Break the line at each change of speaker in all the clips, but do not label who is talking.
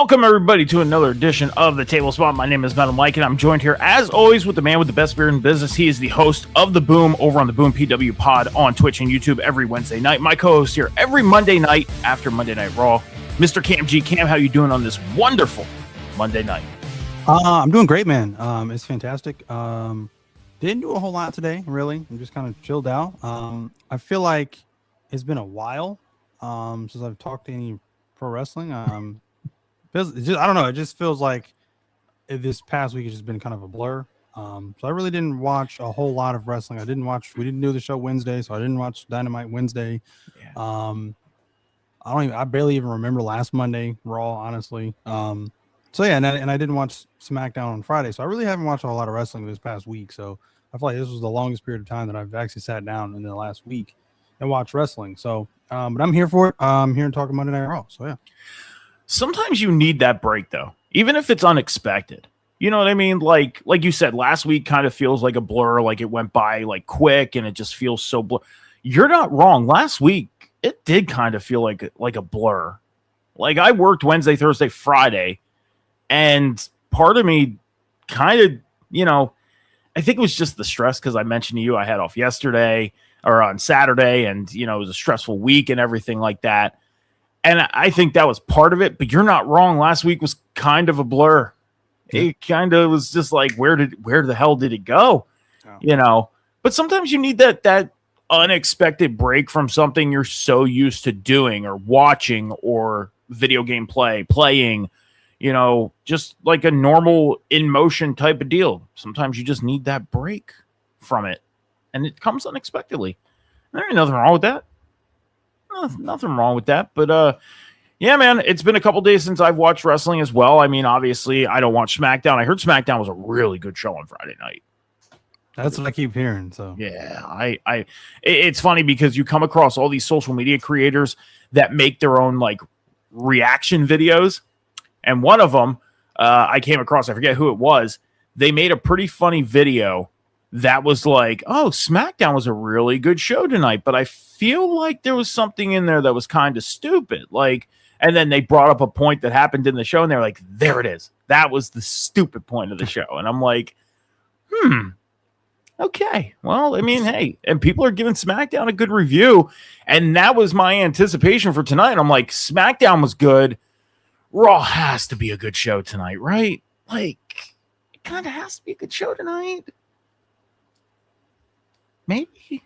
Welcome, everybody, to another edition of The Table Spot. My name is Metal Mike, and I'm joined here, as always, with the man with the best beard in business. He is the host of The Boom over on the Boom PW Pod on Twitch and YouTube every Wednesday night. My co-host here every Monday night after Monday Night Raw, Mr. Cam G. Cam, how you doing on this wonderful Monday night?
I'm doing great, man. It's fantastic. Didn't do a whole lot today, really. I'm just kind of chilled out. I feel like it's been a while since I've talked to any pro wrestling. I don't know. It just feels like this past week has just been kind of a blur. So I really didn't watch a whole lot of wrestling. We didn't do the show Wednesday, so I didn't watch Dynamite Wednesday. Yeah. I barely even remember last Monday Raw, honestly. So yeah, and I didn't watch SmackDown on Friday, so I really haven't watched a whole lot of wrestling this past week. So I feel like this was the longest period of time that I've actually sat down in the last week and watched wrestling. So, but I'm here for it. I'm here to talk Monday Night Raw. So yeah.
Sometimes you need that break, though, even if it's unexpected. You know what I mean? Like you said, last week kind of feels like a blur, like it went by like quick, and it just feels so blur. You're not wrong. Last week, it did kind of feel like a blur. Like I worked Wednesday, Thursday, Friday, and part of me kind of, I think it was just the stress because I mentioned to you I had off yesterday or on Saturday, and, it was a stressful week and everything like that. And I think that was part of it, but you're not wrong. Last week was kind of a blur. It kind of was just like, where the hell did it go? Oh. But sometimes you need that unexpected break from something you're so used to doing or watching or video game playing, just like a normal in motion type of deal. Sometimes you just need that break from it, and it comes unexpectedly. There ain't nothing wrong with that. Nothing wrong with that. But yeah, man, it's been a couple days since I've watched wrestling as well. I mean, obviously, I don't watch SmackDown. I heard SmackDown was a really good show on Friday night.
That's what I keep hearing. So
yeah, it's funny because you come across all these social media creators that make their own like reaction videos, and one of them I came across, I forget who it was. They made a pretty funny video that was like, oh, SmackDown was a really good show tonight, but I feel like there was something in there that was kind of stupid. Like, and then they brought up a point that happened in the show, and they're like, there it is. That was the stupid point of the show. And I'm like, okay. Well, I mean, hey, and people are giving SmackDown a good review, and that was my anticipation for tonight. I'm like, SmackDown was good. Raw has to be a good show tonight, right? Like, it kind of has to be a good show tonight. Maybe.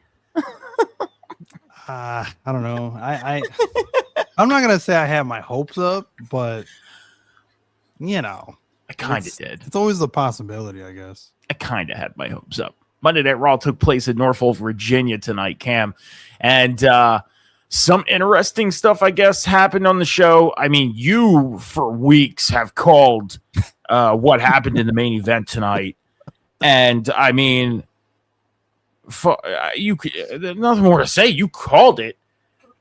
I don't know. I'm not gonna say I have my hopes up, but I
kind of did.
It's always a possibility, I guess.
I kind of had my hopes up. Monday Night Raw took place in Norfolk, Virginia tonight, Cam, and some interesting stuff, I guess, happened on the show. I mean, you for weeks have called what happened in the main event tonight, and I mean. There's nothing more to say. You called it.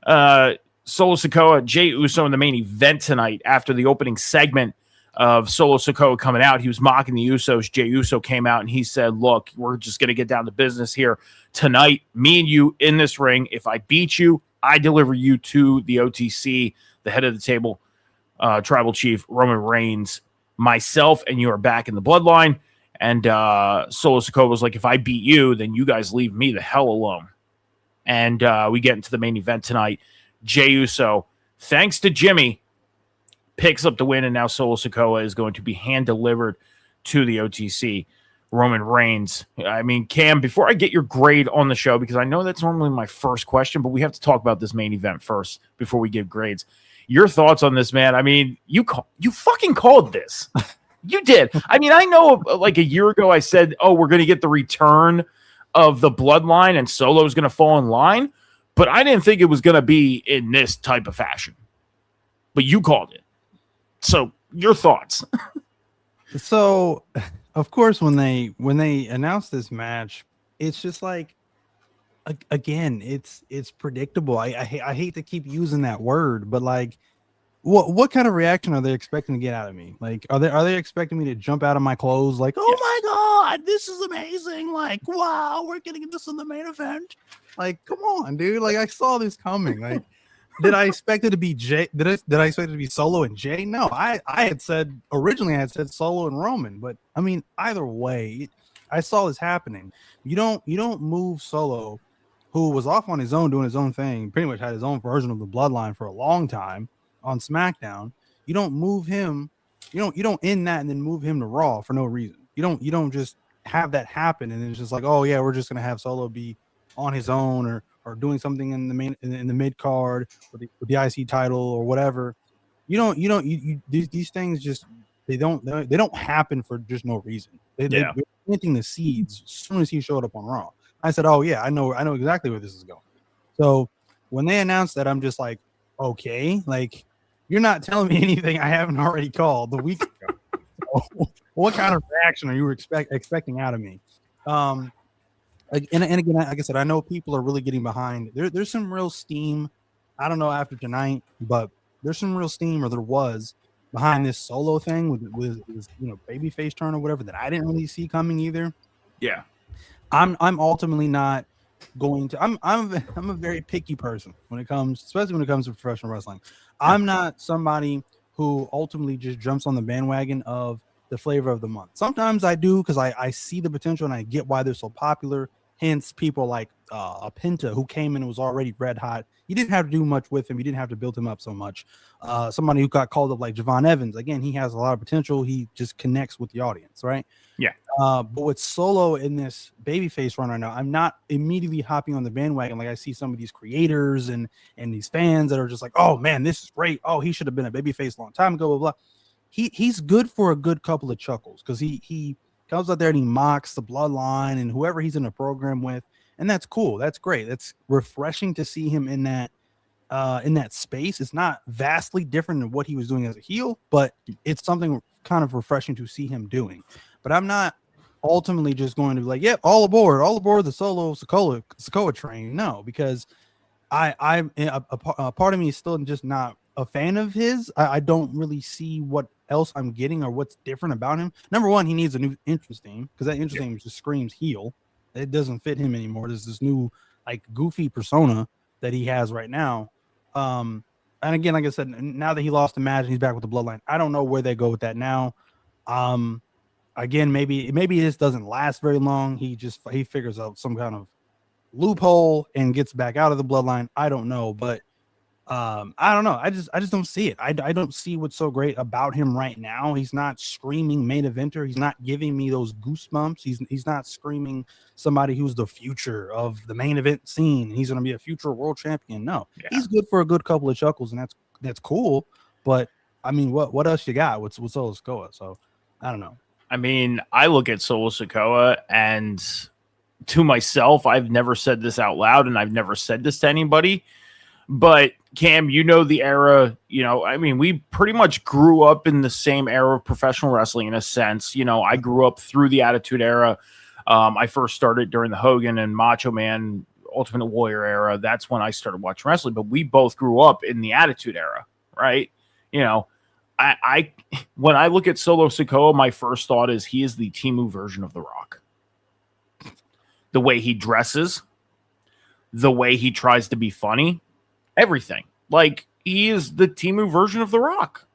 Solo Sikoa, Jey Uso in the main event tonight after the opening segment of Solo Sikoa coming out. He was mocking the Usos. Jey Uso came out and he said, look, we're just going to get down to business here tonight. Me and you in this ring. If I beat you, I deliver you to the OTC, the head of the table, tribal chief, Roman Reigns, myself, and you are back in the Bloodline. And Solo Sikoa was like, if I beat you, then you guys leave me the hell alone. And we get into the main event tonight. Jey Uso, thanks to Jimmy, picks up the win, and now Solo Sikoa is going to be hand-delivered to the OTC. Roman Reigns. I mean, Cam, before I get your grade on the show, because I know that's normally my first question, but we have to talk about this main event first before we give grades. Your thoughts on this, man? I mean, you fucking called this. You did. I mean, I know like a year ago I said, oh, we're going to get the return of the Bloodline and Solo's going to fall in line, but I didn't think it was going to be in this type of fashion. But you called it. So your thoughts.
So, of course, when they announced this match, it's just like, again, it's predictable. I hate to keep using that word, but like, what kind of reaction are they expecting to get out of me? Like, are they expecting me to jump out of my clothes? Like, oh my God, this is amazing. Like, wow, we're getting this in the main event. Like, come on, dude. Like, I saw this coming. Like, Did I expect it to be Jay? Did I expect it to be Solo and Jay? No, I had said originally I had said Solo and Roman, but I mean either way, I saw this happening. You don't move Solo, who was off on his own doing his own thing, pretty much had his own version of the Bloodline for a long time on SmackDown. You don't move him. You don't end that and then move him to Raw for no reason. You don't just have that happen and then it's just like, oh yeah, we're just gonna have Solo be on his own or doing something in the main in the mid card with the IC title or whatever. These things just they don't happen for just no reason. They're planting the seeds as soon as he showed up on Raw. I said, oh yeah, I know exactly where this is going. So when they announced that, I'm just like, okay, like you're not telling me anything I haven't already called the week ago. So, what kind of reaction are you expecting out of me? And again, like I said, I know people are really getting behind. There's some real steam. I don't know after tonight, but there's some real steam, or there was, behind this Solo thing with babyface turn or whatever that I didn't really see coming either.
Yeah,
I'm ultimately not going to. I'm a very picky person especially when it comes to professional wrestling. I'm not somebody who ultimately just jumps on the bandwagon of the flavor of the month. Sometimes I do because I see the potential and I get why they're so popular. Hence, people like a Penta who came in and was already red hot. You didn't have to do much with him. You didn't have to build him up so much. Somebody who got called up like Javon Evans. Again, he has a lot of potential. He just connects with the audience, right?
Yeah.
But with Solo in this babyface run right now, I'm not immediately hopping on the bandwagon like I see some of these creators and these fans that are just like, oh man, this is great. Oh, he should have been a babyface a long time ago, blah, blah. He's good for a good couple of chuckles because he comes out there and he mocks the Bloodline and whoever he's in a program with, and that's cool. That's great. That's refreshing to see him in that space. It's not vastly different than what he was doing as a heel, but it's something kind of refreshing to see him doing. But I'm not ultimately just going to be like, yep, all aboard the Solo Sikoa train. No, because I'm a part of me is still just not a fan of his. I don't really see what else I'm getting or what's different about him. Number one, he needs a new entrance theme because that entrance theme just screams heel. It doesn't fit him anymore. There's this new like goofy persona that he has right now. And again, like I said, now that he lost the match and he's back with the Bloodline, I don't know where they go with that now. Again, maybe this doesn't last very long. He figures out some kind of loophole and gets back out of the Bloodline. I don't know, but I don't know. I just don't see it. I don't see what's so great about him right now. He's not screaming main eventer. He's not giving me those goosebumps. He's not screaming somebody who's the future of the main event scene. He's going to be a future world champion. No, He's good for a good couple of chuckles, and that's cool. But I mean, what else you got? What's Solo Sikoa? So I don't know.
I mean, I look at Solo Sikoa and to myself, I've never said this out loud, and I've never said this to anybody. But Cam, the era, I mean, we pretty much grew up in the same era of professional wrestling in a sense. I grew up through the Attitude Era. I first started during the Hogan and Macho Man Ultimate Warrior era. That's when I started watching wrestling, but we both grew up in the Attitude Era, right? I when I look at Solo Sikoa, my first thought is he is the Temu version of The Rock. The way he dresses, the way he tries to be funny, everything. Like, he is the Temu version of The Rock.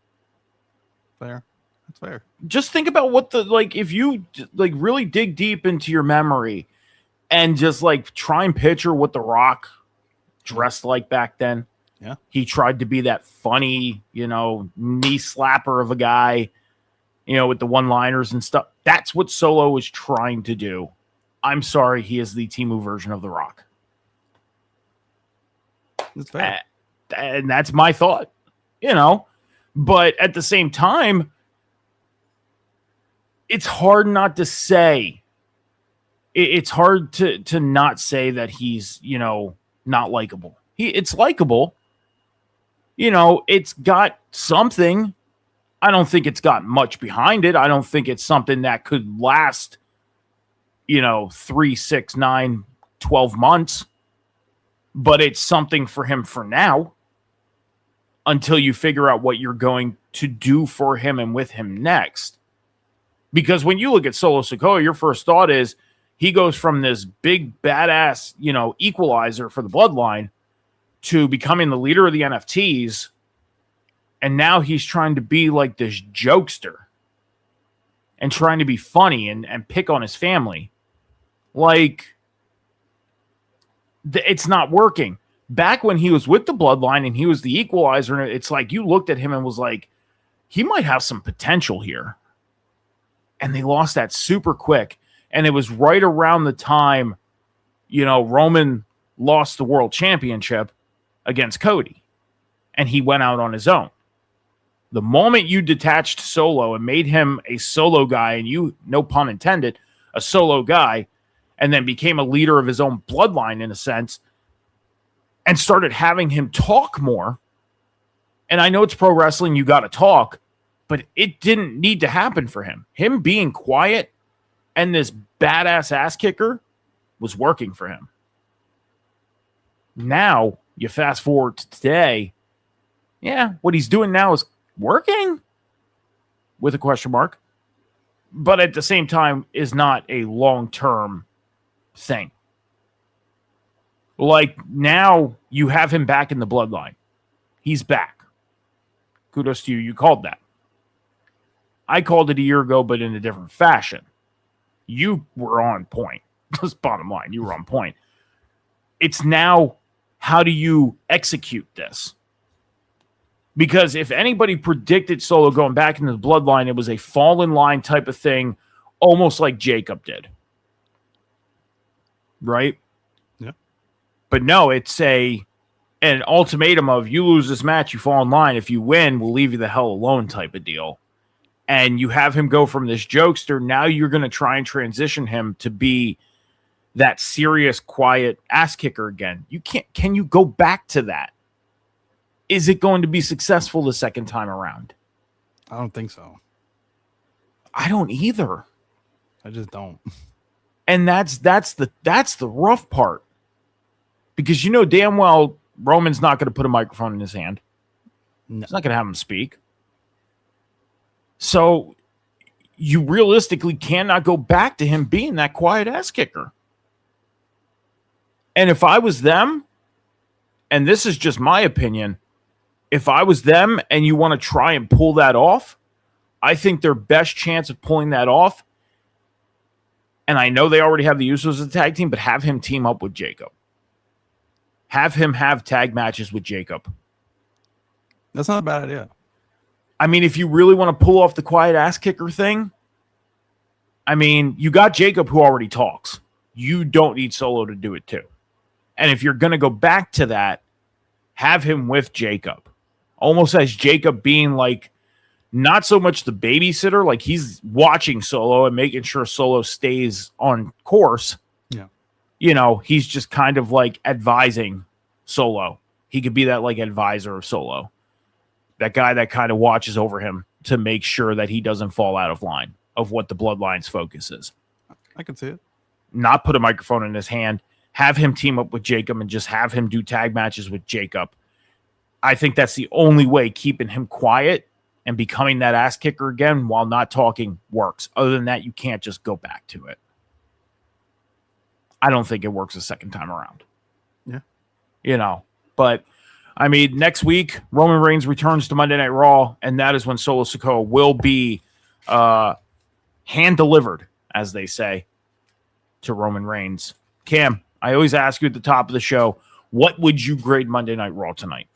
Fair. That's fair.
Just think about if you really dig deep into your memory and just try and picture what The Rock dressed like back then.
Yeah.
He tried to be that funny, knee slapper of a guy, with the one-liners and stuff. That's what Solo is trying to do. I'm sorry, he is the Temu version of The Rock.
That's fair.
And that's my thought, But at the same time, it's hard not to say. It's hard to not say that he's, not likable. It's likable. It's got something. I don't think it's got much behind it. I don't think it's something that could last, 3, 6, 9, 12 months. But it's something for him for now until you figure out what you're going to do for him and with him next. Because when you look at Solo Sikoa, your first thought is he goes from this big badass, equalizer for the Bloodline to becoming the leader of the NFTs, and now he's trying to be like this jokester and trying to be funny and pick on his family. Like, it's not working. Back when he was with the Bloodline and he was the equalizer, it's like you looked at him and was like, he might have some potential here. And they lost that super quick. And it was right around the time, Roman lost the world championship against Cody. And he went out on his own. The moment you detached Solo and made him a solo guy, and you, no pun intended, a solo guy, and then became a leader of his own bloodline in a sense, and started having him talk more. And I know it's pro wrestling, you got to talk, but it didn't need to happen for him. Him being quiet and this badass ass kicker was working for him. Now, you fast forward to today, what he's doing now is working with a question mark, but at the same time is not a long-term thing. Like, now you have him back in the bloodline. He's back. Kudos to you. You called that. I called it a year ago, but in a different fashion. You were on point. Just bottom line, you were on point. It's now, how do you execute this? Because if anybody predicted Solo going back into the bloodline, it was a fall in line type of thing, almost like Jacob did. Right?
Yeah.
But no, it's an ultimatum of, you lose this match, you fall in line. If you win, we'll leave you the hell alone type of deal. And you have him go from this jokester. Now you're going to try and transition him to be that serious, quiet ass kicker again. You can't. Can you go back to that? Is it going to be successful the second time around?
I don't think so.
I don't either.
I just don't.
And that's the rough part. Because damn well Roman's not going to put a microphone in his hand.
No.
He's not going to have him speak. So you realistically cannot go back to him being that quiet ass kicker. And if I was them, and this is just my opinion, if I was them and you want to try and pull that off, I think their best chance of pulling that off, and I know they already have the Usos as a tag team, but have him team up with Jacob. Have him have tag matches with Jacob.
That's not a bad idea.
I mean, if you really want to pull off the quiet ass kicker thing, I mean, you got Jacob who already talks. You don't need Solo to do it too. And if you're going to go back to that, have him with Jacob. Almost as Jacob being like, not so much the babysitter, like he's watching Solo and making sure Solo stays on course.
Yeah.
He's just kind of like advising Solo. He could be that like advisor of Solo. That guy that kind of watches over him to make sure that he doesn't fall out of line of what the Bloodline's focus is.
I can see it.
Not put a microphone in his hand. Have him team up with Jacob and just have him do tag matches with Jacob. I think that's the only way keeping him quiet and becoming that ass kicker again while not talking works. Other than that, you can't just go back to it. I don't think it works a second time around.
Yeah.
But I mean, next week, Roman Reigns returns to Monday Night Raw, and that is when Solo Sikoa will be hand-delivered, as they say, to Roman Reigns. Cam, I always ask you at the top of the show, what would you grade Monday Night Raw tonight?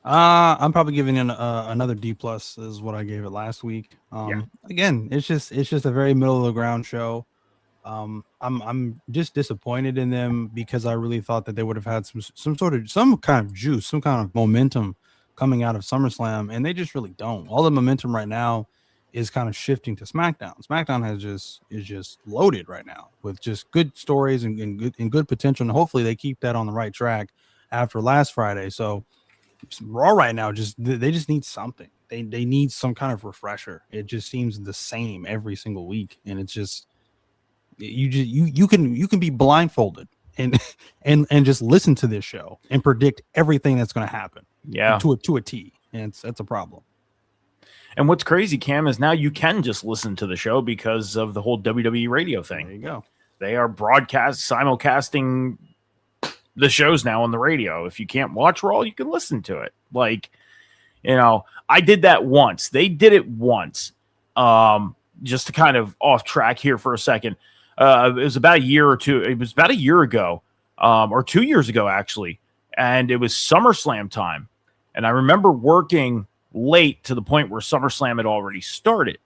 I'm probably giving it another D+ is what I gave it last week. Again, it's just a very middle of the ground show. I'm just disappointed in them because I really thought that they would have had some kind of juice, some kind of momentum coming out of SummerSlam, and they just really don't. All the momentum right now is kind of shifting to SmackDown. SmackDown is just loaded right now with just good stories and good potential, and hopefully they keep that on the right track after last Friday. So Raw right now they just need something. They need some kind of refresher. It just seems the same every single week, and it's just you can be blindfolded and just listen to this show and predict everything that's going to happen.
Yeah,
to a T, and that's a problem.
And what's crazy, Cam, is now you can just listen to the show because of the whole WWE radio thing.
There you go.
They are simulcasting the shows now on the radio. If you can't watch Raw, you can listen to it. Like, I did that once. They did it once. Just to kind of off track here for a second. It was about a year or two. It was about a year ago, or 2 years ago, actually. And it was SummerSlam time. And I remember working late to the point where SummerSlam had already started.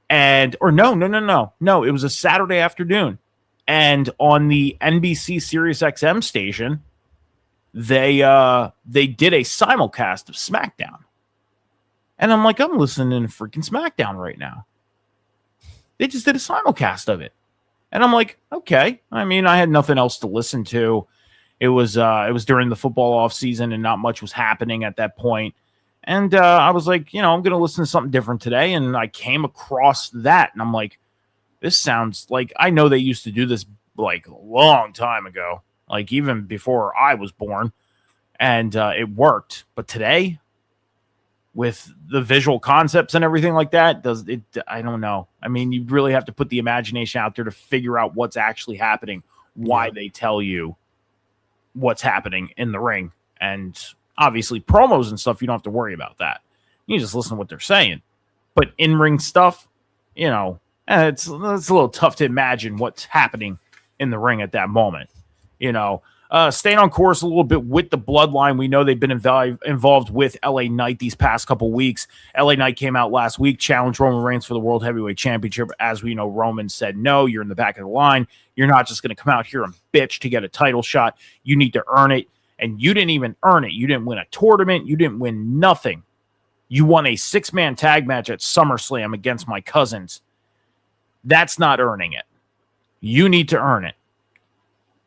No, it was a Saturday afternoon. And on the NBC Sirius XM station, they did a simulcast of SmackDown. And I'm like, I'm listening to freaking SmackDown right now. They just did a simulcast of it. And I'm like, okay. I mean, I had nothing else to listen to. It was during the football off season and not much was happening at that point. And I was like, I'm going to listen to something different today. And I came across that. And I'm like, this sounds like, I know they used to do this like a long time ago, like even before I was born. And it worked. But today, with the visual concepts and everything like that, I don't know. I mean, you really have to put the imagination out there to figure out what's actually happening, why they tell you what's happening in the ring. And obviously promos and stuff, you don't have to worry about that. You just listen to what they're saying. But in-ring stuff, it's a little tough to imagine what's happening in the ring at that moment. Staying on course a little bit with the Bloodline. We know they've been involved with LA Knight these past couple weeks. LA Knight came out last week, challenged Roman Reigns for the World Heavyweight Championship. As we know, Roman said, no, you're in the back of the line. You're not just going to come out here and bitch to get a title shot. You need to earn it. And you didn't even earn it. You didn't win a tournament. You didn't win nothing. You won a 6-man tag match at SummerSlam against my cousins. That's not earning it. You need to earn it.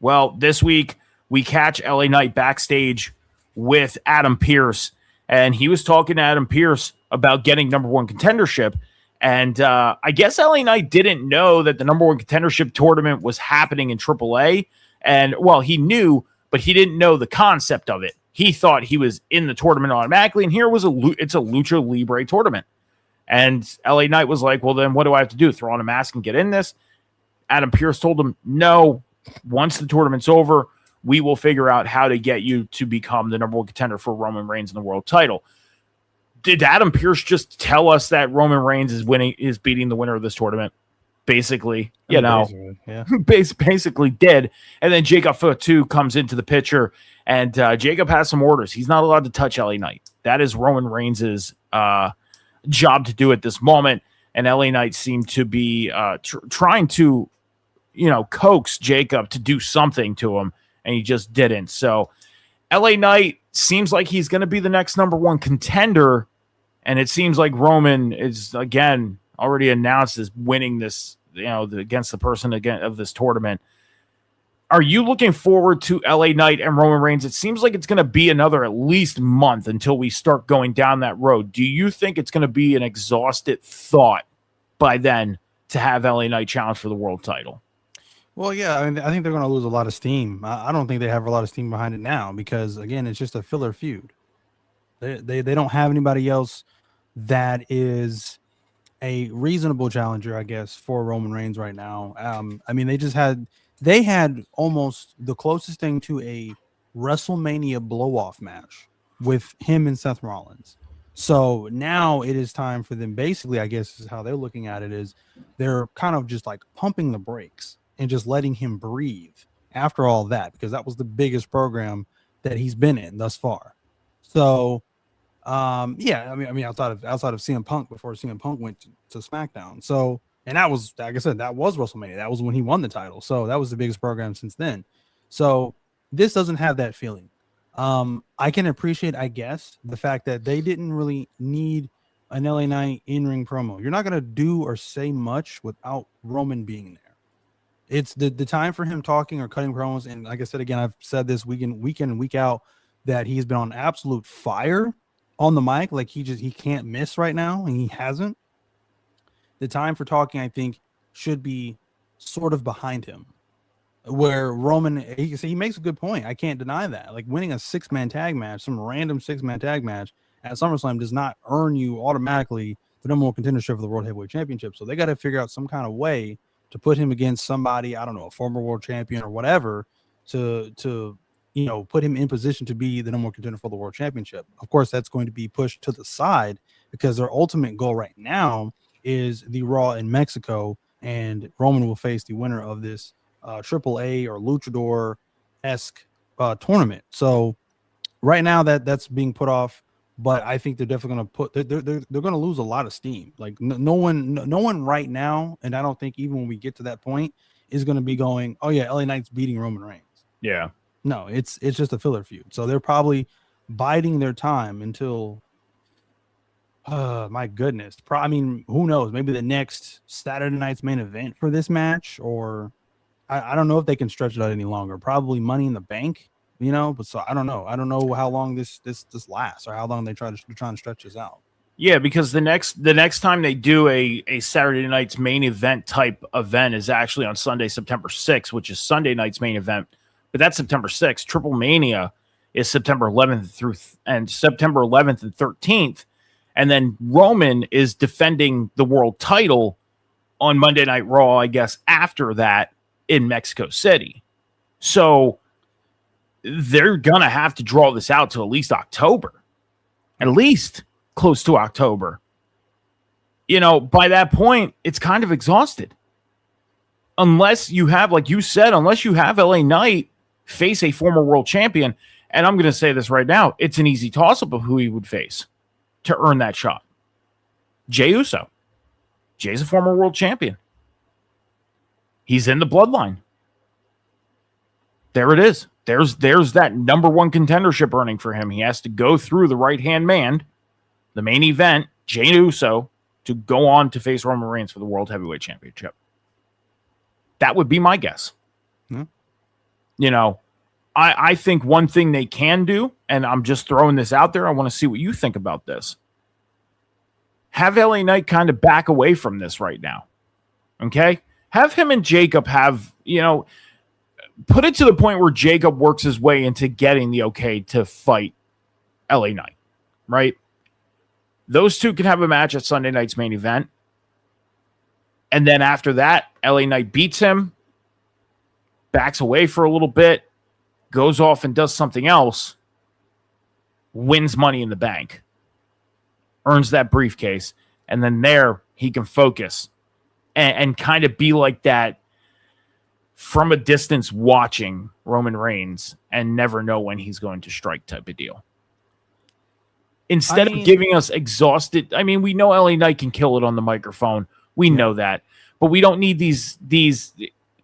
Well, this week, we catch LA Knight backstage with Adam Pearce, and he was talking to Adam Pearce about getting number one contendership. And I guess LA Knight didn't know that the number one contendership tournament was happening in AAA. And, well, he knew, but he didn't know the concept of it. He thought he was in the tournament automatically, and here was it's a Lucha Libre tournament. And LA Knight was like, well, then what do I have to do? Throw on a mask and get in this? Adam Pearce told him, no, once the tournament's over, we will figure out how to get you to become the number one contender for Roman Reigns in the world title. Did Adam Pearce just tell us that Roman Reigns is beating the winner of this tournament? Basically, basically did. And then Jacob Fatu comes into the picture, and Jacob has some orders. He's not allowed to touch LA Knight. That is Roman Reigns' job to do at this moment. And LA Knight seemed to be trying to, coax Jacob to do something to him, and he just didn't. So LA Knight seems like he's going to be the next number one contender, and it seems like Roman is, again, already announced as winning this, against the person again of this tournament. Are you looking forward to LA Knight and Roman Reigns? It seems like it's going to be another at least month until we start going down that road. Do you think it's going to be an exhausted thought by then to have LA Knight challenge for the world title?
Well, yeah, I mean, I think they're going to lose a lot of steam. I don't think they have a lot of steam behind it now because, again, it's just a filler feud. They don't have anybody else that is a reasonable challenger, I guess, for Roman Reigns right now. I mean, they had almost the closest thing to a WrestleMania blow-off match with him and Seth Rollins. So now it is time for them, basically, I guess is how they're looking at it, is they're kind of just like pumping the brakes and just letting him breathe after all that, because that was the biggest program that he's been in thus far. So, yeah, I mean, outside of CM Punk, before CM Punk went to SmackDown. So, and that was, like I said, that was WrestleMania. That was when he won the title. So that was the biggest program since then. So this doesn't have that feeling. I can appreciate, I guess, the fact that they didn't really need an LA Knight in-ring promo. You're not going to do or say much without Roman being there. It's the time for him talking or cutting promos. And like I said, again, I've said this week in and week out that he's been on absolute fire on the mic. Like he can't miss right now, and he hasn't. The time for talking, I think, should be sort of behind him. Where Roman, he makes a good point. I can't deny that. Like winning a 6-man tag match, some random 6-man tag match at SummerSlam does not earn you automatically the number one contendership for the World Heavyweight Championship. So they got to figure out some kind of way to put him against somebody, I don't know, a former world champion or whatever, to put him in position to be the number one contender for the world championship. Of course, that's going to be pushed to the side because their ultimate goal right now is the Raw in Mexico, and Roman will face the winner of this AAA or Luchador-esque tournament. So right now that's being put off, but I think they're definitely going to put they're going to lose a lot of steam. Like no one right now, and I don't think even when we get to that point is going to be going, oh yeah, LA Knight's beating Roman Reigns.
Yeah.
No, it's just a filler feud. So they're probably biding their time until my goodness. I mean, who knows? Maybe the next Saturday night's main event for this match, or I don't know if they can stretch it out any longer. Probably Money in the Bank, but so I don't know. I don't know how long this lasts or how long they're trying to stretch this out.
Yeah, because the next time they do a Saturday night's main event type event is actually on Sunday, September 6th, which is Sunday night's main event. But that's September 6th. Triple Mania is September 11th and September 11th and 13th. And then Roman is defending the world title on Monday Night Raw, I guess, after that in Mexico City. So they're going to have to draw this out to at least October. At least close to October. By that point, it's kind of exhausted. Unless you have, like you said, LA Knight face a former world champion. And I'm going to say this right now. It's an easy toss-up of who he would face to earn that shot. Jey Uso. Jey's a former world champion. He's in the Bloodline. There it is. There's that number one contendership earning for him. He has to go through the right-hand man, the main event, Jey Uso, to go on to face Roman Reigns for the World Heavyweight Championship. That would be my guess.
Yeah.
I think one thing they can do, and I'm just throwing this out there, I want to see what you think about this. Have LA Knight kind of back away from this right now. Okay? Have him and Jacob put it to the point where Jacob works his way into getting the okay to fight LA Knight. Right? Those two can have a match at Sunday night's main event. And then after that, LA Knight beats him, backs away for a little bit, goes off and does something else, wins Money in the Bank, earns that briefcase, and then there he can focus and kind of be like that from a distance watching Roman Reigns and never know when he's going to strike type of deal. Instead of giving us exhausted, we know LA Knight can kill it on the microphone. We know that. But we don't need these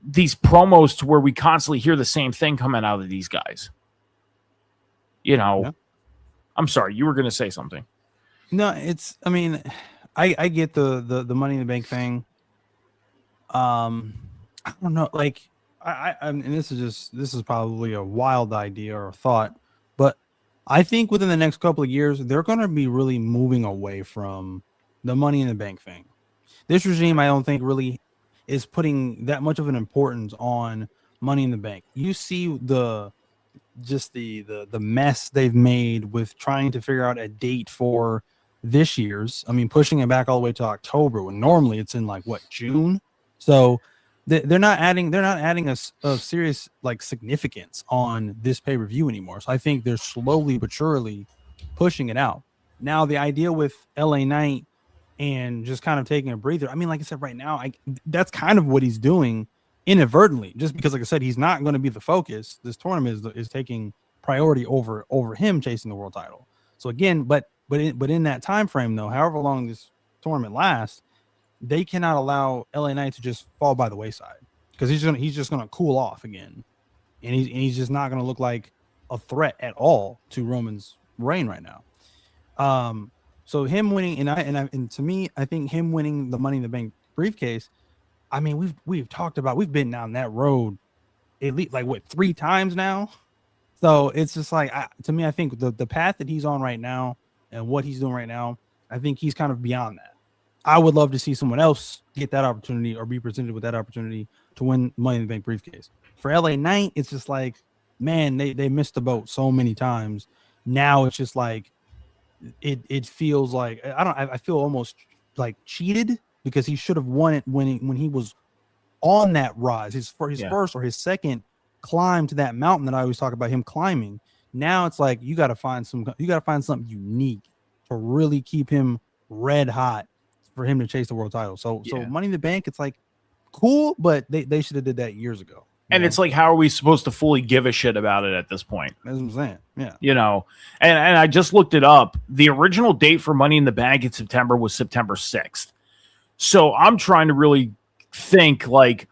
promos to where we constantly hear the same thing coming out of these guys. I'm sorry, you were going to say something.
No, I get the Money in the Bank thing. I don't know, like and this is probably a wild idea or a thought, but I think within the next couple of years they're going to be really moving away from the Money in the Bank thing. This regime, I don't think really is putting that much of an importance on Money in the Bank. You see the mess they've made with trying to figure out a date for this year's. Pushing it back all the way to October when normally it's in June. So they're not adding a serious significance on this pay-per-view anymore. So I think they're slowly but surely pushing it out. Now the idea with LA Knight and just kind of taking a breather. Like I said, right now, that's kind of what he's doing inadvertently, just because, like I said, he's not going to be the focus. This tournament is taking priority over him chasing the world title. So again, but in that time frame, though, however long this tournament lasts, they cannot allow LA Knight to just fall by the wayside because he's just gonna cool off again, and he's just not gonna look like a threat at all to Roman's reign right now. So him winning, and to me, I think him winning the Money in the Bank briefcase. We've talked about, we've been down that road at least 3 times now. So it's just to me, I think the path that he's on right now and what he's doing right now, I think he's kind of beyond that. I would love to see someone else get that opportunity or be presented with that opportunity to win Money in the Bank briefcase. For LA Knight, it's just man, they missed the boat so many times. Now it's just it feels like I feel almost cheated because he should have won it when he was on that rise, his first or his second climb to that mountain that I always talk about him climbing. Now it's like you got to find something unique to really keep him red hot for him to chase the world title. So Money in the Bank, it's like cool, but they should have did that years ago.
And it's like, how are we supposed to fully give a shit about it at this point?
That's what I'm saying. Yeah.
You know, and I just looked it up. The original date for Money in the Bank in September was September 6th. So I'm trying to really think, like,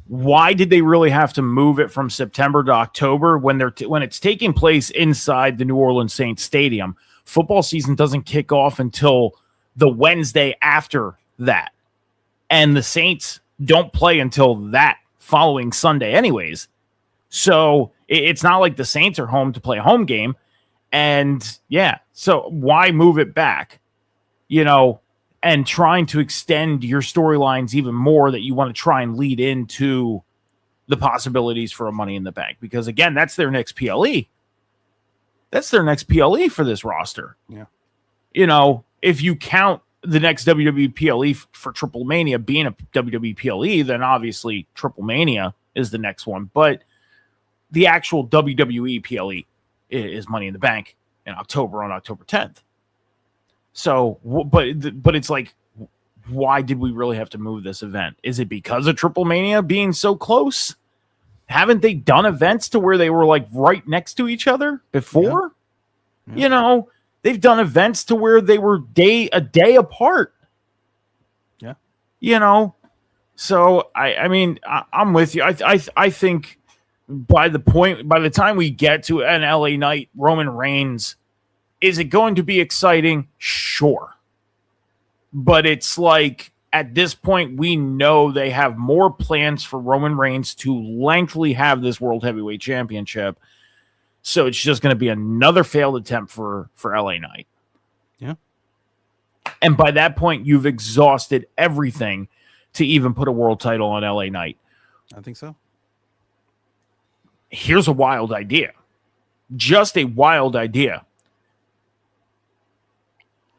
why did they really have to move it from September to October when when it's taking place inside the New Orleans Saints Stadium? Football season doesn't kick off until the Wednesday after that. And the Saints don't play until that following Sunday anyways. So it's not like the Saints are home to play a home game. And yeah, so why move it back, you know, and trying to extend your storylines even more that you want to try and lead into the possibilities for a Money in the Bank? Because again, that's their next PLE. That's their next PLE for this roster.
Yeah.
You know, if you count the next WWE PLE for Triple Mania being a WWE PLE, then obviously Triple Mania is the next one. But the actual WWE PLE is Money in the Bank in October, on October 10th. So, but it's like, why did we really have to move this event? Is it because of Triple Mania being so close? Haven't they done events to where they were like right next to each other before? Yeah. You know, they've done events to where they were a day apart.
Yeah.
You know, so I mean, I'm with you. I think by the time we get to an LA Knight Roman Reigns, is it going to be exciting? Sure. But it's like, at this point, we know they have more plans for Roman Reigns to lengthily have this World Heavyweight Championship. So it's just going to be another failed attempt for LA Knight.
Yeah.
And by that point, you've exhausted everything to even put a world title on LA Knight.
I think so.
Here's a wild idea. Just a wild idea.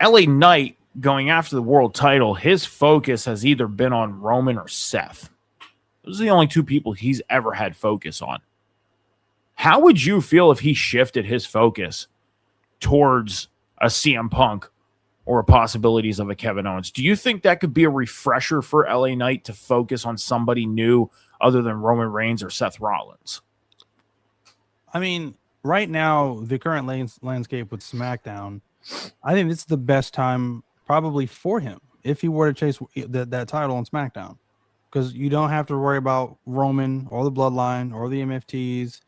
LA Knight going after the world title, his focus has either been on Roman or Seth. Those are the only two people he's ever had focus on. How would you feel if he shifted his focus towards a CM Punk or possibilities of a Kevin Owens? Do you think that could be a refresher for LA Knight to focus on somebody new other than Roman Reigns or Seth Rollins?
I mean, right now, the current landscape with SmackDown, I think it's the best time probably for him if he were to chase that title on SmackDown, because you don't have to worry about Roman or the Bloodline or the MFTs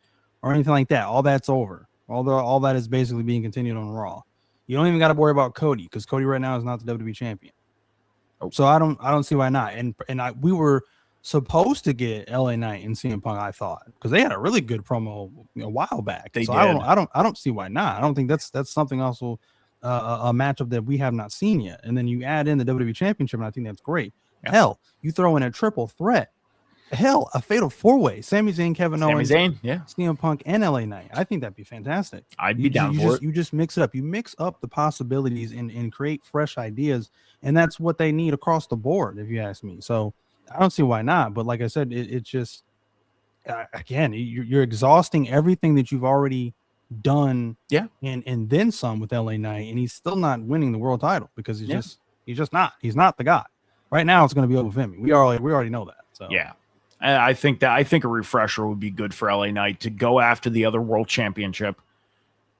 or anything like that. All that's over. All that is basically being continued on Raw. You don't even got to worry about Cody, because Cody right now is not the WWE champion. So I don't see why not. And we were supposed to get LA Knight and CM Punk, I thought, because they had a really good promo a while back.
They
did. I don't see why not. I don't think that's something also a matchup that we have not seen yet. And then you add in the WWE Championship, and I think that's great. Yeah. Hell, you throw in a triple threat. Hell, a fatal four-way. Sami Zayn, Kevin Owens, CM Punk, and LA Knight. I think that'd be fantastic.
I'd be down for it.
You just mix it up. You mix up the possibilities and create fresh ideas, and that's what they need across the board, if you ask me. So I don't see why not. But like I said, it's just, again, you're exhausting everything that you've already done, and then some with LA Knight, and he's still not winning the world title because he's just not. He's not the guy. Right now, it's going to be over Femi. We already know that. So
yeah. I think a refresher would be good for LA Knight to go after the other world championship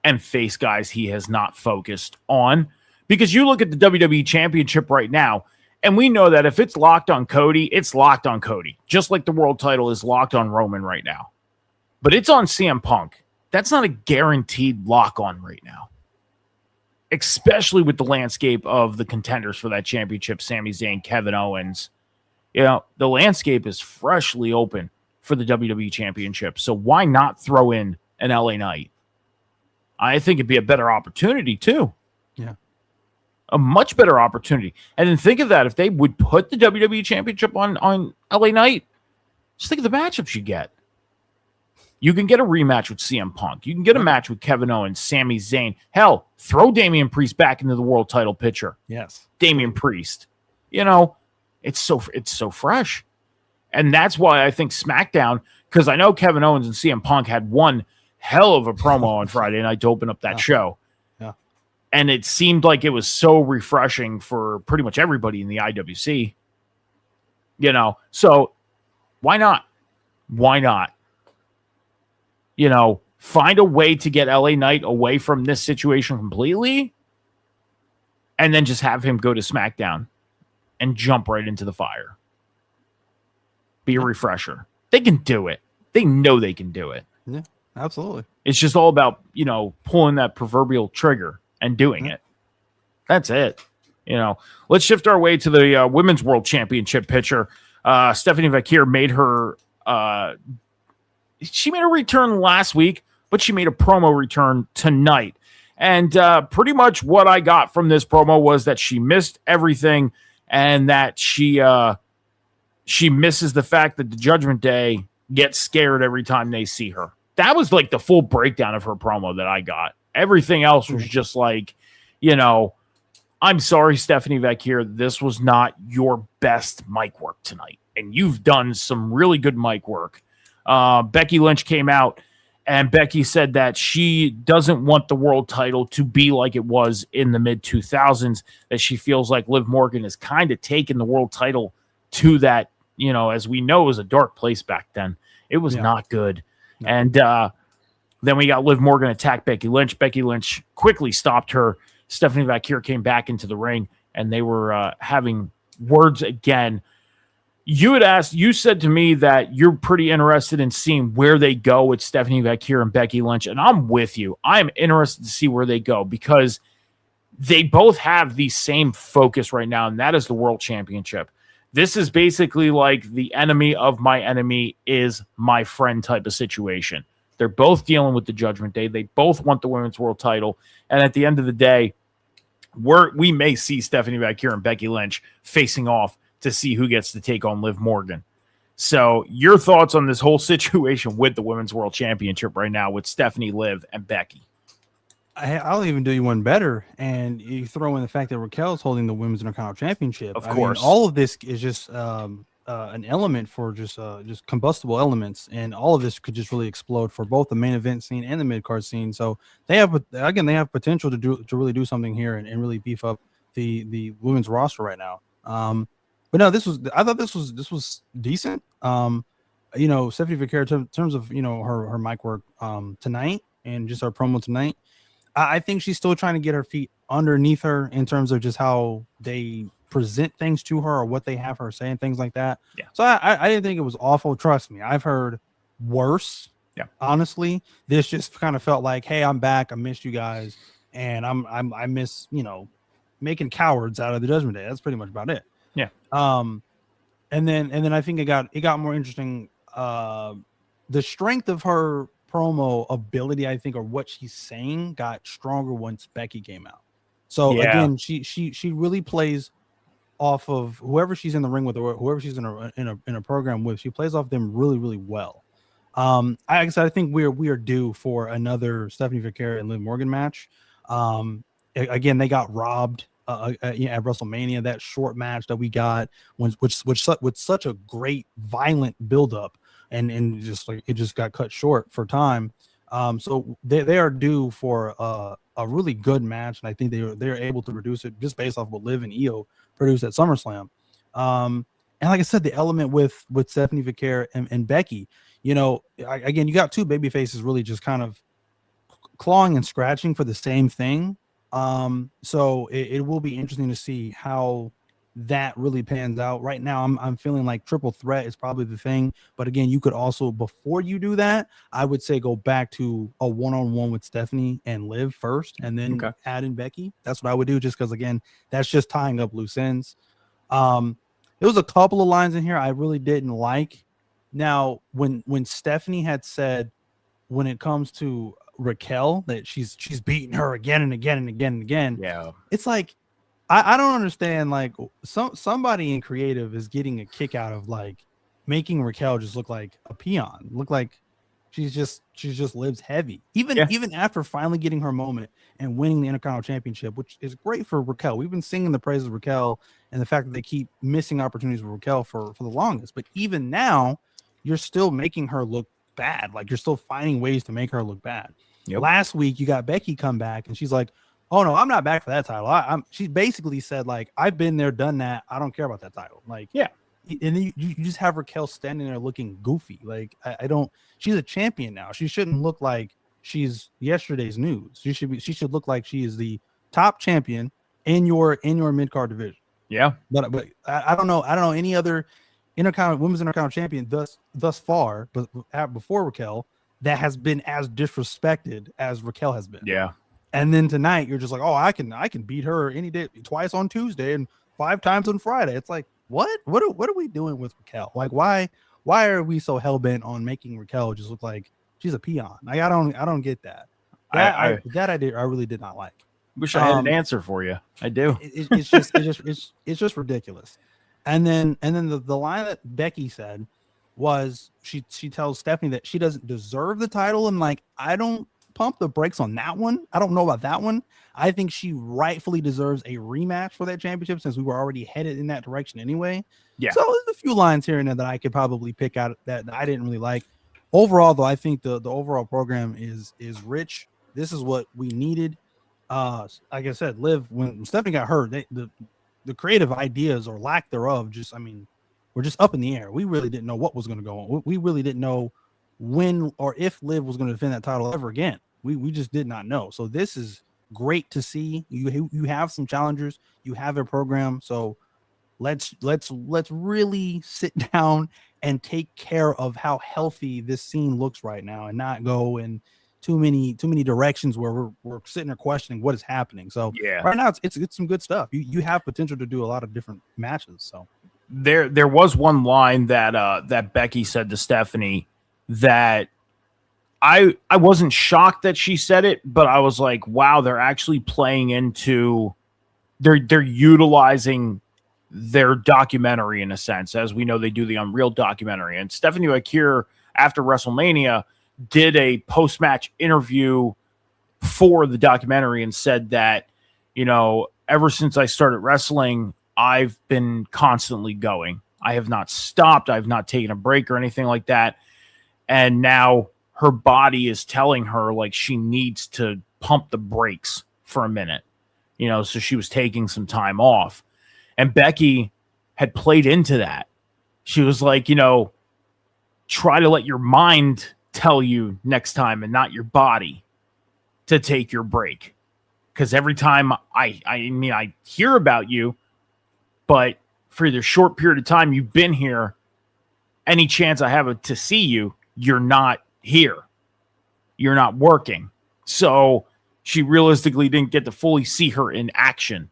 and face guys he has not focused on. Because you look at the WWE championship right now, and we know that if it's locked on Cody, it's locked on Cody. Just like the world title is locked on Roman right now. But it's on CM Punk. That's not a guaranteed lock on right now. Especially with the landscape of the contenders for that championship, Sami Zayn, Kevin Owens. You know, the landscape is freshly open for the WWE Championship. So why not throw in an LA Knight? I think it'd be a better opportunity, too.
Yeah.
A much better opportunity. And then think of that. If they would put the WWE Championship on LA Knight, just think of the matchups you get. You can get a rematch with CM Punk. You can get a match with Kevin Owens, Sami Zayn. Hell, throw Damian Priest back into the world title picture.
Yes.
Damian Priest. You know, it's so fresh. And that's why I think SmackDown because I know Kevin Owens and CM Punk had one hell of a promo on Friday night to open up that show.
Yeah.
And it seemed like it was so refreshing for pretty much everybody in the IWC. You know, so why not? Why not? You know, find a way to get LA Knight away from this situation completely and then just have him go to SmackDown and jump right into the fire. Be a refresher. They can do it. They know they can do it.
Yeah, absolutely.
It's just all about, you know, pulling that proverbial trigger and doing it. That's it. You know, let's shift our way to the Women's World Championship picture. Stephanie Vacquier made her she made a return last week, but she made a promo return tonight. And pretty much what I got from this promo was that she missed everything and that she misses the fact that the Judgment Day gets scared every time they see her. That was like the full breakdown of her promo that I got. Everything else was just like, you know, I'm sorry, Stephanie Vacquier, this was not your best mic work tonight. And you've done some really good mic work. Becky Lynch came out and Becky said that she doesn't want the world title to be like it was in the mid-2000s, that she feels like Liv Morgan has kind of taken the world title to that, you know, as we know, it was a dark place back then. It was not good. No. And then we got Liv Morgan attack Becky Lynch. Becky Lynch quickly stopped her. Stephanie Vacquier came back into the ring, and they were having words again. You said to me that you're pretty interested in seeing where they go with Stephanie Vacquier and Becky Lynch, and I'm with you. I'm interested to see where they go because they both have the same focus right now, and that is the World Championship. This is basically like the enemy of my enemy is my friend type of situation. They're both dealing with the Judgment Day. They both want the Women's World title. And at the end of the day, we may see Stephanie Vacquier and Becky Lynch facing off to see who gets to take on Liv Morgan. So your thoughts on this whole situation with the Women's World Championship right now with Stephanie, Liv, and Becky?
I'll even do you one better, and you throw in the fact that Raquel's holding the Women's Intercontinental Championship.
Of course,
all of this is just an element for just combustible elements, and all of this could just really explode for both the main event scene and the mid card scene. So they have potential to really do something here and really beef up the women's roster right now. But no, I thought this was decent. You know, Stephanie Vacquier in terms of, you know, her mic work tonight and just her promo tonight. I think she's still trying to get her feet underneath her in terms of just how they present things to her or what they have her say and things like that. Yeah. So I didn't think it was awful. Trust me, I've heard worse. Yeah. Honestly, this just kind of felt like, hey, I'm back. I missed you guys, and I miss, you know, making cowards out of the Judgment Day. That's pretty much about it.
Yeah.
And then I think it got more interesting. The strength of her promo ability, I think, or what she's saying, got stronger once Becky came out. So again, she really plays off of whoever she's in the ring with or whoever she's in a program with. She plays off them really, really well. I think we are due for another Stephanie Vacquier and Liv Morgan match. Again, they got robbed at WrestleMania. That short match that we got, with such a great violent buildup. And just like it just got cut short for time. So they are due for a really good match, and I think they're able to produce it just based off what Liv and Io produced at SummerSlam. And like I said, the element with Stephanie Vacquier and Becky, you know, again, you got two baby faces really just kind of clawing and scratching for the same thing. So it will be interesting to see how that really pans out. Right now, I'm feeling like triple threat is probably the thing. But again, you could also, before you do that, I would say go back to a one-on-one with Stephanie and Liv first, and then add in Becky. That's what I would do, just because, again, that's just tying up loose ends. There was a couple of lines in here I really didn't like. Now, when Stephanie had said, when it comes to Raquel, that she's beating her again and again and again and again.
Yeah,
it's like, I don't understand. Like somebody in creative is getting a kick out of like making Raquel just look like a peon, look like she's just lives heavy. Even after finally getting her moment and winning the Intercontinental Championship, which is great for Raquel. We've been singing the praises of Raquel and the fact that they keep missing opportunities with Raquel for the longest. But even now, you're still making her look bad. Like you're still finding ways to make her look bad.
Yep.
Last week you got Becky come back and she's like, "Oh no, I'm not back for that title." She basically said like, "I've been there, done that. I don't care about that title." Like,
yeah.
And then you just have Raquel standing there looking goofy. Like I don't. She's a champion now. She shouldn't look like she's yesterday's news. She should look like she is the top champion in your mid card division.
Yeah.
But I don't know. I don't know any other women's intercontinental champion thus far, but before Raquel, that has been as disrespected as Raquel has been.
Yeah.
And then tonight you're just like, oh, I can beat her any day, twice on Tuesday and 5 times on Friday. It's like, what are we doing with Raquel? Like, why are we so hell bent on making Raquel just look like she's a peon? Like, I don't get that. I really did not like.
Wish I had an answer for you. I do.
It's just ridiculous. And then the line that Becky said was she tells Stephanie that she doesn't deserve the title, and like, I don't pump the brakes on that one. I don't know about that one. I think she rightfully deserves a rematch for that championship since we were already headed in that direction anyway.
Yeah.
So there's a few lines here and there that I could probably pick out that I didn't really like. Overall, though, I think the overall program is rich. This is what we needed. Like I said, Liv, when Stephanie got hurt, the creative ideas or lack thereof were just up in the air. We really didn't know what was going to go on. We really didn't know when or if Liv was going to defend that title ever again. We just did not know. So this is great to see. You have some challengers. You have a program. So let's really sit down and take care of how healthy this scene looks right now, and not go in too many directions where we're sitting there questioning what is happening. So
yeah,
right now it's some good stuff. You have potential to do a lot of different matches. So
there was one line that Becky said to Stephanie that I wasn't shocked that she said it, but I was like, wow, they're actually playing into they're utilizing their documentary in a sense, as we know they do the Unreal documentary. And Stephanie Akir, after WrestleMania, did a post-match interview for the documentary and said that, ever since I started wrestling, I've been constantly going. I have not stopped. I've not taken a break or anything like that. And now her body is telling her like she needs to pump the brakes for a minute, so she was taking some time off. And Becky had played into that. She was like, try to let your mind tell you next time and not your body to take your break. Because every time I hear about you, but for the short period of time you've been here, any chance I have to see you, you're not here. You're not working. So she realistically didn't get to fully see her in action.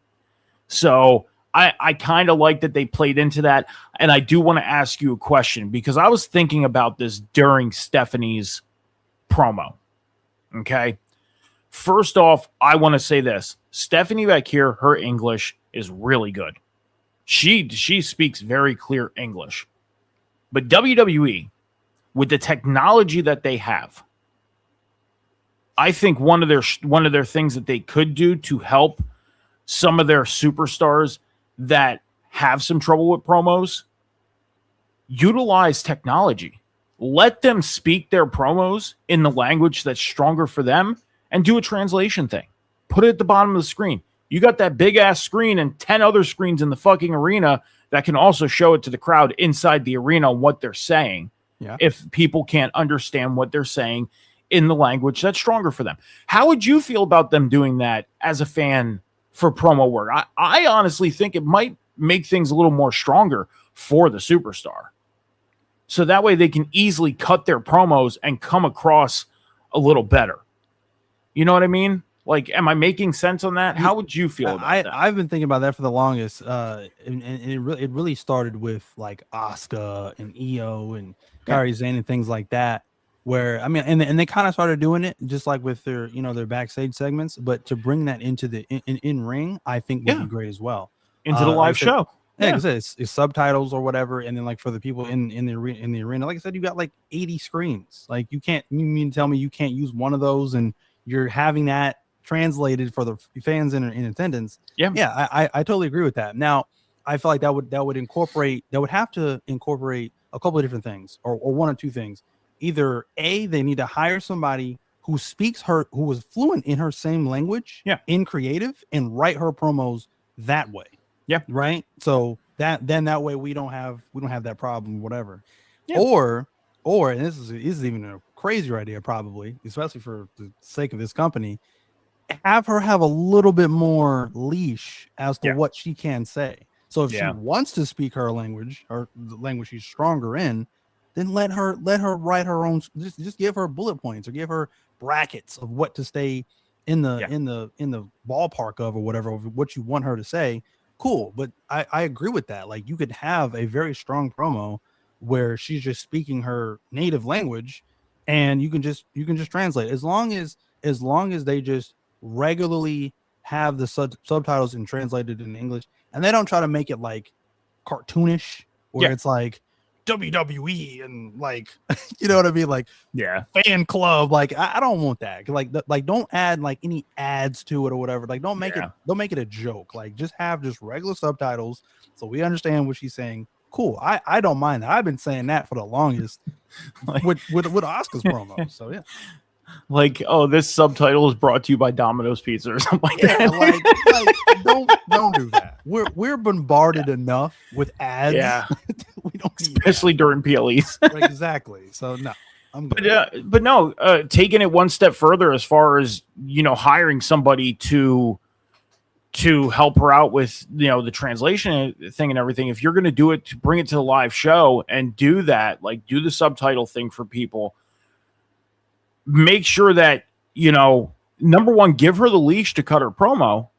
So I kind of like that they played into that. And I do want to ask you a question, because I was thinking about this during Stephanie's promo. Okay. First off, I want to say this. Stephanie back here, her English is really good. She speaks very clear English. But WWE, with the technology that they have, I think one of their things that they could do to help some of their superstars that have some trouble with promos, utilize technology. Let them speak their promos in the language that's stronger for them and do a translation thing. Put it at the bottom of the screen. You got that big ass screen and 10 other screens in the fucking arena that can also show it to the crowd inside the arena what they're saying.
Yeah.
If people can't understand what they're saying in the language that's stronger for them. How would you feel about them doing that as a fan for promo work? I honestly think it might make things a little more stronger for the superstar. So that way they can easily cut their promos and come across a little better. You know what I mean? Like, am I making sense on that? How would you feel about that?
I've been thinking about that for the longest. And it really started with like Asuka and Io and Kairi Sane and things like that. Where and they kind of started doing it just like with their their backstage segments, but to bring that into the in ring, I think would be great as well.
Into the live show.
Yeah, like I said, it's subtitles or whatever, and then like for the people in the arena, like I said, you got like 80 screens. Like you mean to tell me you can't use one of those and you're having that translated for the fans in attendance? Yeah, I totally agree with that. Now I feel like that would have to incorporate a couple of different things or one or two things. either A, they need to hire somebody who who is fluent in her same language in creative and write her promos that way.
Yeah.
Right. So that way we don't have that problem, whatever.
Yeah.
Or and this is even a crazier idea, probably, especially for the sake of this company, have her have a little bit more leash as to what she can say. So if she wants to speak her language or the language she's stronger in, then let her write her own. Just give her bullet points or give her brackets of what to stay in the ballpark of, or whatever, of what you want her to say. Cool. But I agree with that. Like, you could have a very strong promo where she's just speaking her native language, and you can just translate, as long as they just regularly have the subtitles and translated in English, and they don't try to make it like cartoonish where it's like WWE and like you know what I mean, like fan club. Like I don't want that. Like don't add like any ads to it or whatever. Like don't make it a joke. Like just have regular subtitles so we understand what she's saying. Cool. I don't mind that. I've been saying that for the longest with Asuka's promos. So yeah.
Like, oh, this subtitle is brought to you by Domino's Pizza or something like that.
Like don't do that. We're bombarded enough with ads.
Yeah,
we don't,
especially during PLEs.
Exactly. So no, I'm good.
But no, taking it one step further, as far as hiring somebody to help her out with the translation thing and everything. If you're going to do it, to bring it to the live show and do that, like do the subtitle thing for people. Make sure that, number one, give her the leash to cut her promo,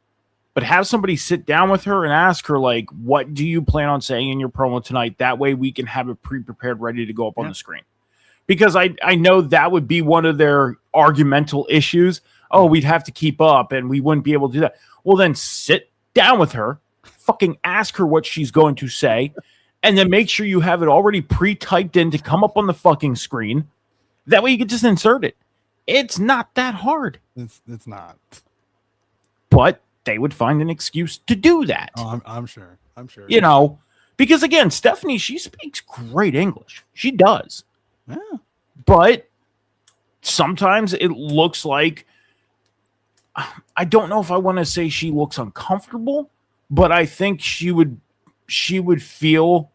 but have somebody sit down with her and ask her, like, what do you plan on saying in your promo tonight? That way we can have it pre-prepared, ready to go up on the screen. Because I know that would be one of their argumental issues. Oh, we'd have to keep up and we wouldn't be able to do that. Well, then sit down with her, fucking ask her what she's going to say, and then make sure you have it already pre-typed in to come up on the fucking screen. That way you can just insert it. It's not that hard.
It's not.
But they would find an excuse to do that.
Oh, I'm sure.
Because again, Stephanie, she speaks great English. She does.
Yeah.
But sometimes it looks like, I don't know if I want to say she looks uncomfortable, but I think she would feel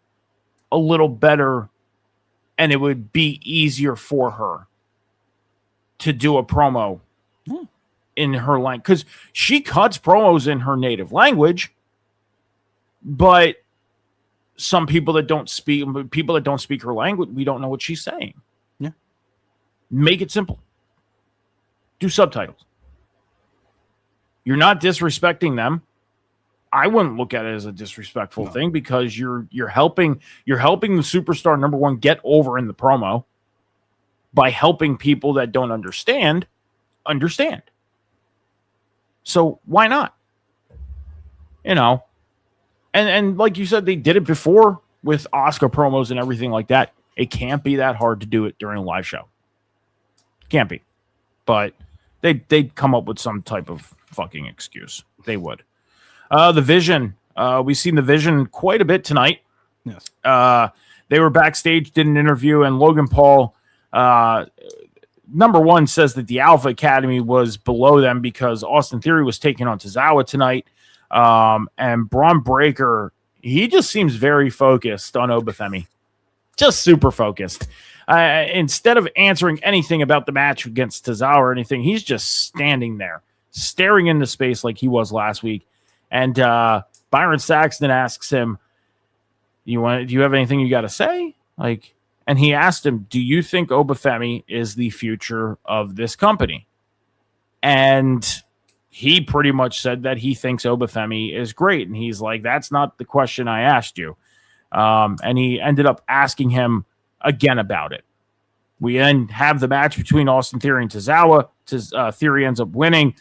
a little better, and it would be easier for her to do a promo in her language, because she cuts promos in her native language, but some people that don't speak her language, we don't know what she's saying.
Yeah.
Make it simple. Do subtitles. You're not disrespecting them. I wouldn't look at it as a disrespectful thing, because you're helping the superstar number one get over in the promo by helping people that don't understand. So why not? And like you said, they did it before with Asuka promos and everything like that. It can't be that hard to do it during a live show. Can't be. But they'd come up with some type of fucking excuse. They would. The Vision. We've seen the Vision quite a bit tonight.
Yes.
They were backstage, did an interview, and Logan Paul, number one, says that the Alpha Academy was below them because Austin Theory was taking on Tozawa tonight. And Braun Breaker, he just seems very focused on Obafemi. Just super focused. Instead of answering anything about the match against Tozawa or anything, he's just standing there, staring into space like he was last week. And Byron Saxton asks him, do you have anything you got to say? And he asked him, do you think Obafemi is the future of this company? And he pretty much said that he thinks Obafemi is great. And he's like, that's not the question I asked you. And he ended up asking him again about it. We then have the match between Austin Theory and Tozawa. Theory ends up winning.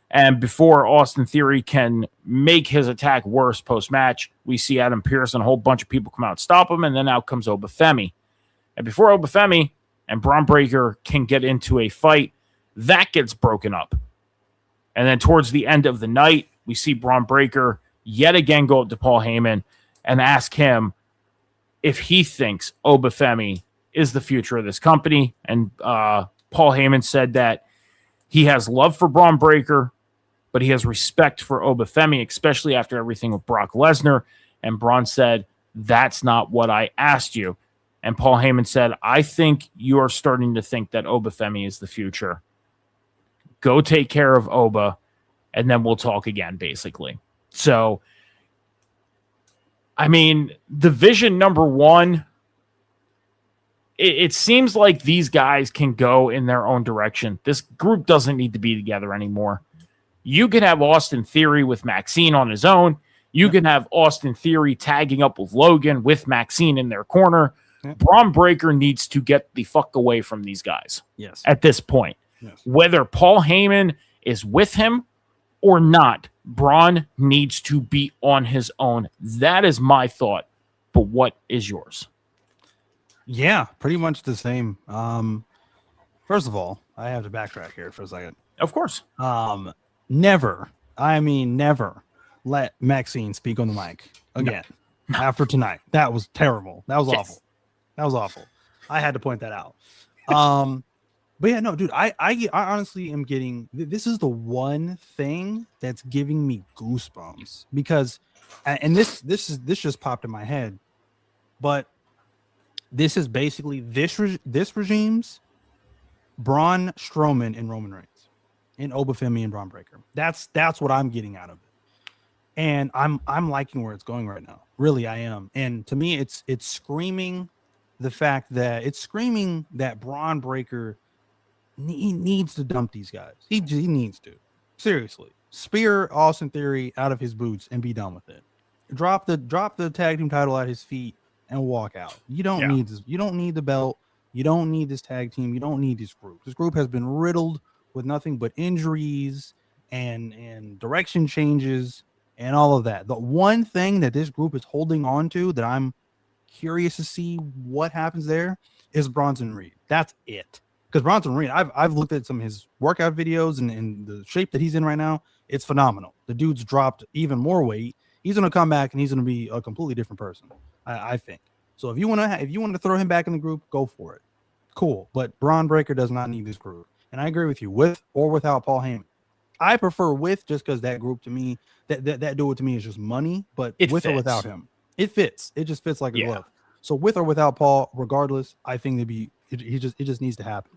And before Austin Theory can make his attack worse post-match, we see Adam Pearce and a whole bunch of people come out and stop him, and then out comes Obafemi. And before Obafemi and Braun Breaker can get into a fight, that gets broken up. And then towards the end of the night, we see Braun Breaker yet again go up to Paul Heyman and ask him if he thinks Obafemi is the future of this company. And Paul Heyman said that he has love for Braun Breaker, but he has respect for Obafemi, especially after everything with Brock Lesnar. And Braun said, that's not what I asked you. And Paul Heyman said, I think you are starting to think that Obafemi is the future. Go take care of Oba, and then we'll talk again, basically. So, I mean, division number one, it seems like these guys can go in their own direction. This group doesn't need to be together anymore. You can have Austin Theory with Maxine on his own. You can have Austin Theory tagging up with Logan with Maxine in their corner. Braun Breaker needs to get the fuck away from these guys.
Yes.
At this point.
Yes.
Whether Paul Heyman is with him or not, Braun needs to be on his own. That is my thought. But what is yours?
Yeah, pretty much the same. First of all, I have to backtrack here for a second.
Of course.
Never let Maxine speak on the mic again after tonight. That was terrible. That was awful. That was awful. I had to point that out. But yeah, no, dude, I honestly am getting, this is the one thing that's giving me goosebumps because, and this just popped in my head, but this is basically this regime's Braun Strowman and Roman Reigns and Obafemi and Braun Breaker. That's what I'm getting out of it. And I'm liking where it's going right now. Really, I am. And to me, it's screaming the fact that Braun Breaker needs to dump these guys. He needs to. Seriously. Spear Austin Theory out of his boots and be done with it. Drop the tag team title at his feet and walk out. You don't need this. You don't need the belt. You don't need this tag team. You don't need this group. This group has been riddled with nothing but injuries and direction changes and all of that. The one thing that this group is holding on to that I'm curious to see what happens there is Bronson Reed. That's it. Because Bronson Reed, I've looked at some of his workout videos and the shape that he's in right now. It's phenomenal. The dude's dropped even more weight. He's going to come back and he's going to be a completely different person, I think. So if you want to throw him back in the group, go for it. Cool. But Braun Breaker does not need this group. And I agree with you, with or without Paul Heyman. I prefer with, just because that group to me, that dude to me is just money. But with or without him, it fits. It just fits like a glove. So with or without Paul, regardless, I think it just needs to happen.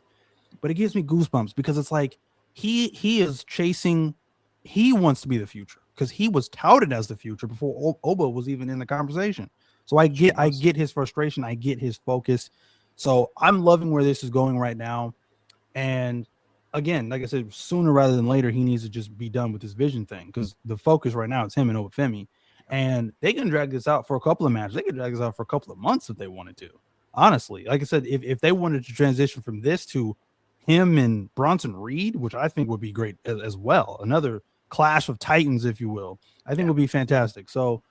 But it gives me goosebumps because it's like he is chasing. He wants to be the future because he was touted as the future before Oba was even in the conversation. So I get his frustration. I get his focus. So I'm loving where this is going right now. And again, like I said, sooner rather than later, he needs to just be done with this vision thing because the focus right now is him and Obafemi. And they can drag this out for a couple of matches. They can drag this out for a couple of months if they wanted to. Honestly, like I said, if they wanted to transition from this to him and Bronson Reed, which I think would be great as well, another clash of titans, if you will, I think would be fantastic. So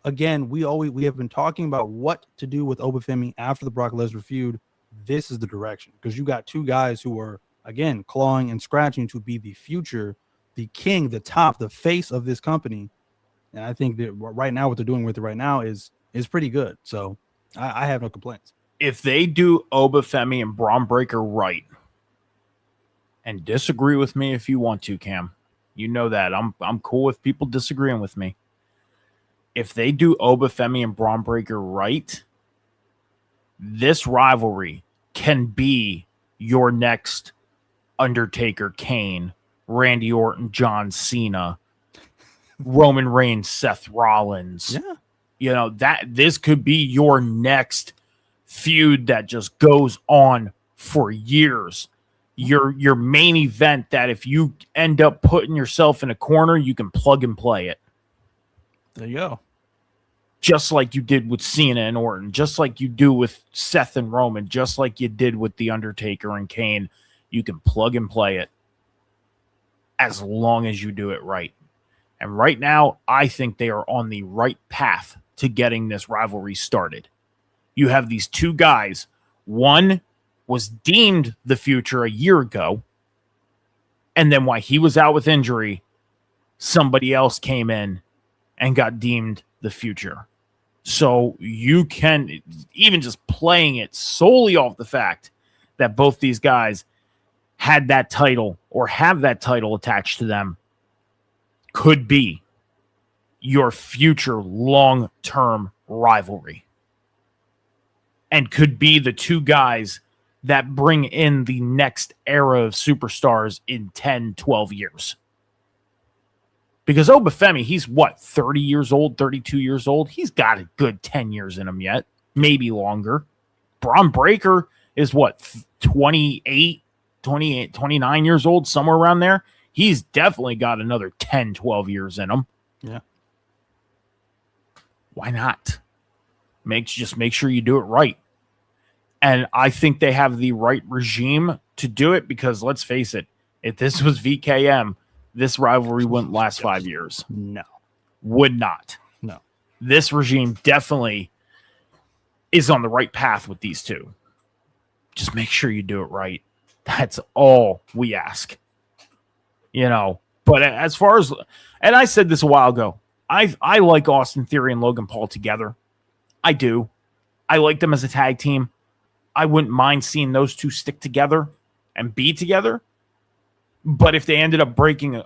again, we have been talking about what to do with Obafemi after the Brock Lesnar feud. This is the direction because you got two guys who are again clawing and scratching to be the future, the king, the top, the face of this company. And I think that right now what they're doing with it right now is pretty good. So I have no complaints.
If they do Obafemi and Braun Breaker right, and disagree with me if you want to, Cam. You know that. I'm cool with people disagreeing with me. If they do Obafemi and Braun Breaker right, this rivalry can be your next Undertaker, Kane, Randy Orton, John Cena, Roman Reigns, Seth Rollins.
Yeah.
You know, that this could be your next feud that just goes on for years. Your main event that if you end up putting yourself in a corner, you can plug and play it.
There you go.
Just like you did with Cena and Orton, just like you do with Seth and Roman, just like you did with The Undertaker and Kane. You can plug and play it as long as you do it right. And right now, I think they are on the right path to getting this rivalry started. You have these two guys. One was deemed the future a year ago. And then while he was out with injury, somebody else came in and got deemed the future. So you can, even just playing it solely off the fact that both these guys had that title or have that title attached to them, could be your future long-term rivalry. And could be the two guys that bring in the next era of superstars in 10, 12 years. Because Obafemi, he's what, 30 years old, 32 years old? He's got a good 10 years in him yet, maybe longer. Braun Breaker is what, 28, 29 years old, somewhere around there. He's definitely got another 10, 12 years in him.
Yeah.
Why not? Just make sure you do it right. And I think they have the right regime to do it because let's face it, if this was VKM, this rivalry wouldn't last 5 years.
No.
Would not.
No.
This regime definitely is on the right path with these two. Just make sure you do it right. That's all we ask. But as far as, and I said this a while ago, I like Austin Theory and Logan Paul together. I do. I like them as a tag team. I wouldn't mind seeing those two stick together and be together. But if they ended up breaking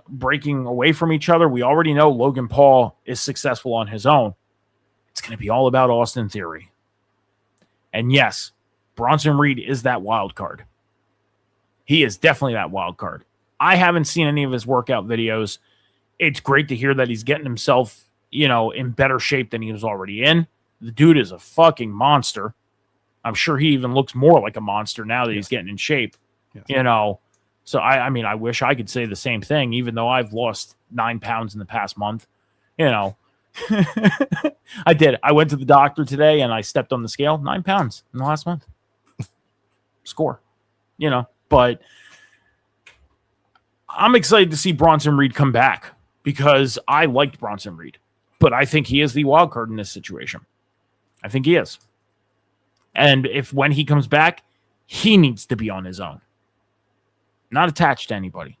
away from each other, we already know Logan Paul is successful on his own. It's going to be all about Austin Theory. And yes, Bronson Reed is that wild card. He is definitely that wild card. I haven't seen any of his workout videos. It's great to hear that he's getting himself, in better shape than he was already in. The dude is a fucking monster. I'm sure he even looks more like a monster now that he's getting in shape. Yes. So I wish I could say the same thing, even though I've lost 9 pounds in the past month. I did. I went to the doctor today and I stepped on the scale, 9 pounds in the last month. Score. But I'm excited to see Bronson Reed come back because I liked Bronson Reed, but I think he is the wild card in this situation. I think he is. And when he comes back, he needs to be on his own, not attached to anybody.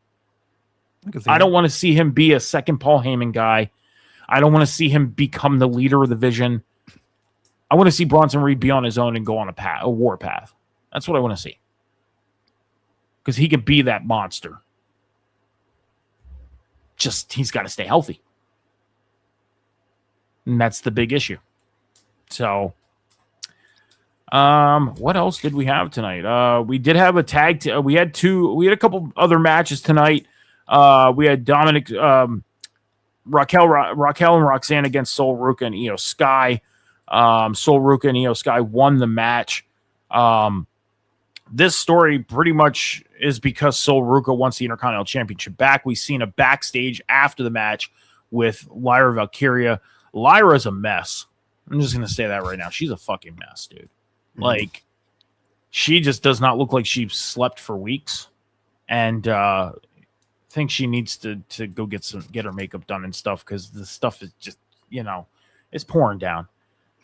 I don't want to see him be a second Paul Heyman guy. I don't want to see him become the leader of the vision. I want to see Bronson Reed be on his own and go on a war path. That's what I want to see. Because he can be that monster. Just, he's got to stay healthy. And that's the big issue. So, what else did we have tonight? We did have a tag. We had a couple other matches tonight. We had Dominic, Raquel and Roxanne against Sol Ruca and Io Sky. Sol Ruca and Io Sky won the match. This story pretty much is because Sol Ruca wants the Intercontinental Championship back. We've seen a backstage after the match with Lyra Valkyria. Lyra's a mess. I'm just going to say that right now. She's a fucking mess, dude. Like, she just does not look like she's slept for weeks. And I think she needs to go get her makeup done and stuff because the stuff is just, it's pouring down.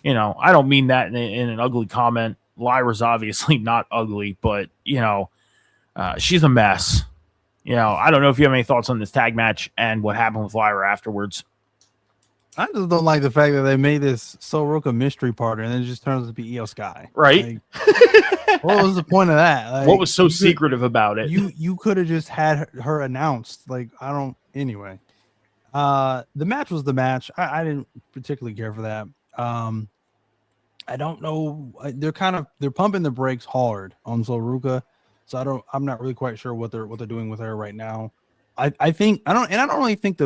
I don't mean that in an ugly comment. Lyra's obviously not ugly, but, she's a mess. I don't know if you have any thoughts on this tag match and what happened with Lyra afterwards.
I just don't like the fact that they made this Sol Ruca mystery partner and then it just turns out to be Io Sky.
Right.
What was the point of that? Like,
what was so secretive about it?
You could have just had her announced. Anyway. The match was the match. I didn't particularly care for that. I don't know. They're pumping the brakes hard on Sol Ruca. So I'm not really quite sure what they're doing with her right now. I don't really think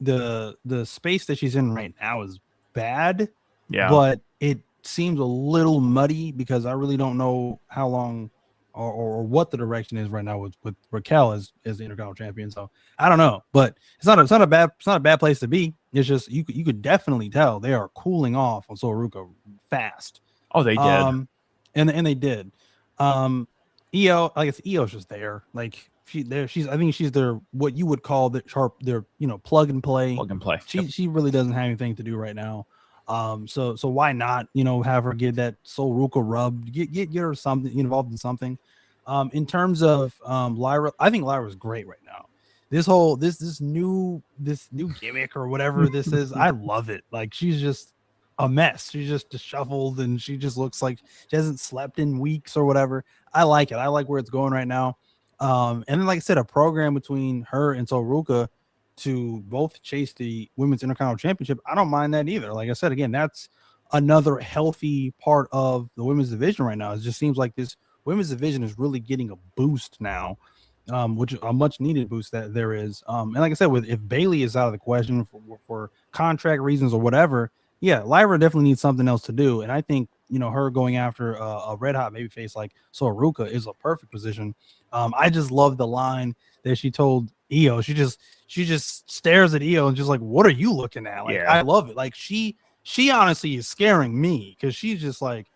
the space that she's in right now is bad. Yeah. But it seems a little muddy because I really don't know how long or what the direction is right now with Raquel as the Intercontinental Champion. So I don't know, but it's not a bad place to be. It's just you could definitely tell they are cooling off on Sol Ruca fast.
Oh, they did.
And they did. Io, I guess Io's just there. Like I think she's their what you would call their plug and play.
Plug and play.
She really doesn't have anything to do right now. So why not, have her get that Sol Ruca rub, get her something involved in something. In terms of Lyra, I think Lyra's great right now. This new gimmick or whatever this is, I love it. Like she's just a mess. She's just disheveled, and she just looks like she hasn't slept in weeks or whatever. I like it. I like where it's going right now. And then, like I said, a program between her and Soruka to both chase the women's intercontinental championship. I don't mind that either. Like I said, again, that's another healthy part of the women's division right now. It just seems like this women's division is really getting a boost now, which is a much needed boost that there is. And like I said, if Bailey is out of the question for contract reasons or whatever, yeah, Lyra definitely needs something else to do. And I think, her going after a red hot babyface like Soruka is a perfect position. I just love the line that she told Io. She just stares at Io and just like, what are you looking at? Like, yeah. I love it. Like she honestly is scaring me because she's just like,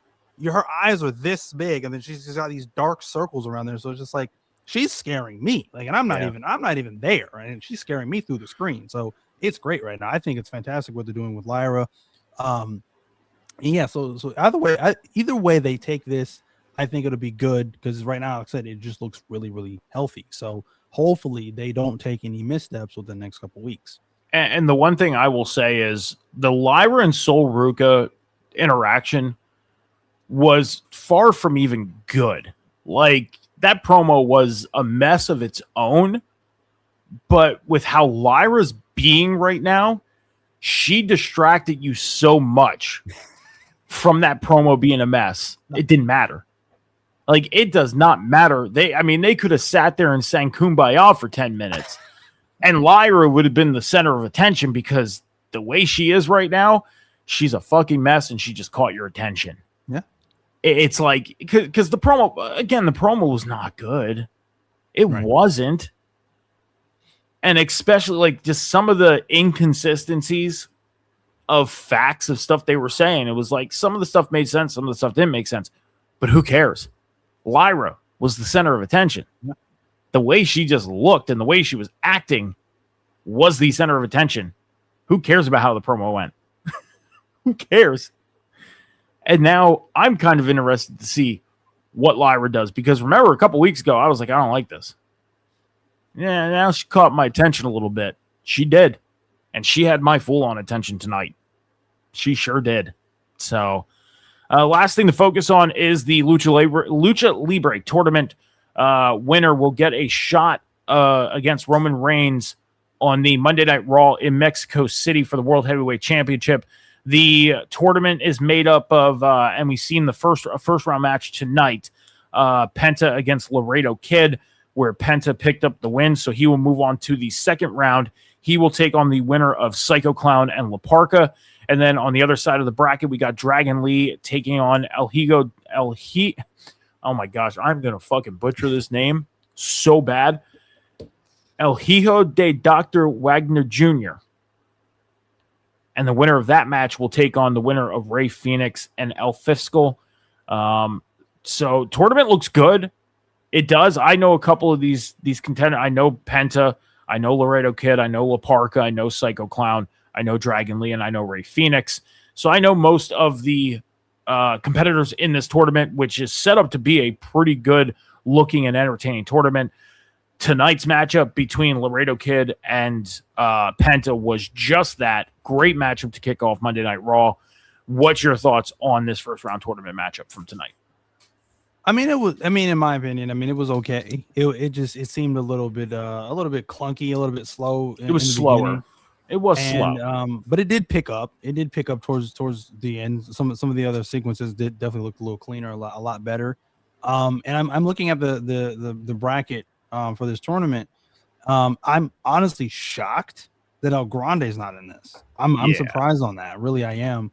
her eyes are this big, and then she's just got these dark circles around there. So it's just like she's scaring me. Like, and I'm not even there, right? And she's scaring me through the screen. So it's great right now. I think it's fantastic what they're doing with Lyra. So either way they take this, I think it'll be good because right now, like I said, it just looks really, really healthy. So hopefully they don't take any missteps within the next couple of weeks.
And the one thing I will say is the Lyra and Soruka interaction was far from even good. Like, that promo was a mess of its own, but with how Lyra's being right now, she distracted you so much from that promo being a mess. It didn't matter. Like, it does not matter. They could have sat there and sang Kumbaya for 10 minutes, and Lyra would have been the center of attention because the way she is right now, she's a fucking mess, and she just caught your attention.
Yeah.
It's like, because the promo was not good. It wasn't. And especially, like, just some of the inconsistencies of facts of stuff they were saying. It was like some of the stuff made sense, some of the stuff didn't make sense. But who cares? Lyra was the center of attention. Yeah. The way she just looked and the way she was acting was the center of attention. Who cares about how the promo went? Who cares? And now I'm kind of interested to see what Lyra does. Because remember, a couple weeks ago, I was like, I don't like this. Yeah, now she caught my attention a little bit. She did. And she had my full-on attention tonight. She sure did. So, last thing to focus on is the Lucha Libre tournament. Winner will get a shot against Roman Reigns on the Monday Night Raw in Mexico City for the World Heavyweight Championship. The tournament is made up of, and we've seen the first round match tonight, Penta against Laredo Kid, where Penta picked up the win, so he will move on to the second round. He will take on the winner of Psycho Clown and La Parka. And then on the other side of the bracket, we got Dragon Lee taking on oh my gosh, I'm going to fucking butcher this name so bad. El Hijo de Dr. Wagner Jr. And the winner of that match will take on the winner of Rey Fenix and El Fiscal. So tournament looks good. It does. I know a couple of these contenders. I know Penta. I know Laredo Kid. I know La Parka. I know Psycho Clown. I know Dragon Lee. And I know Rey Fenix. So I know most of the competitors in this tournament, which is set up to be a pretty good looking and entertaining tournament. Tonight's matchup between Laredo Kid and Penta was just that. Great matchup to kick off Monday Night Raw. What's your thoughts on this first round tournament matchup from tonight?
In my opinion, it was okay. It seemed a little bit clunky, a little bit slow.
It was slower. Beginning. It was slow.
But it did pick up. It did pick up towards the end. Some of the other sequences did definitely look a little cleaner, a lot better. And I'm looking at the bracket for this tournament. I'm honestly shocked that El Grande is not in this. I'm surprised on that. Really, I am.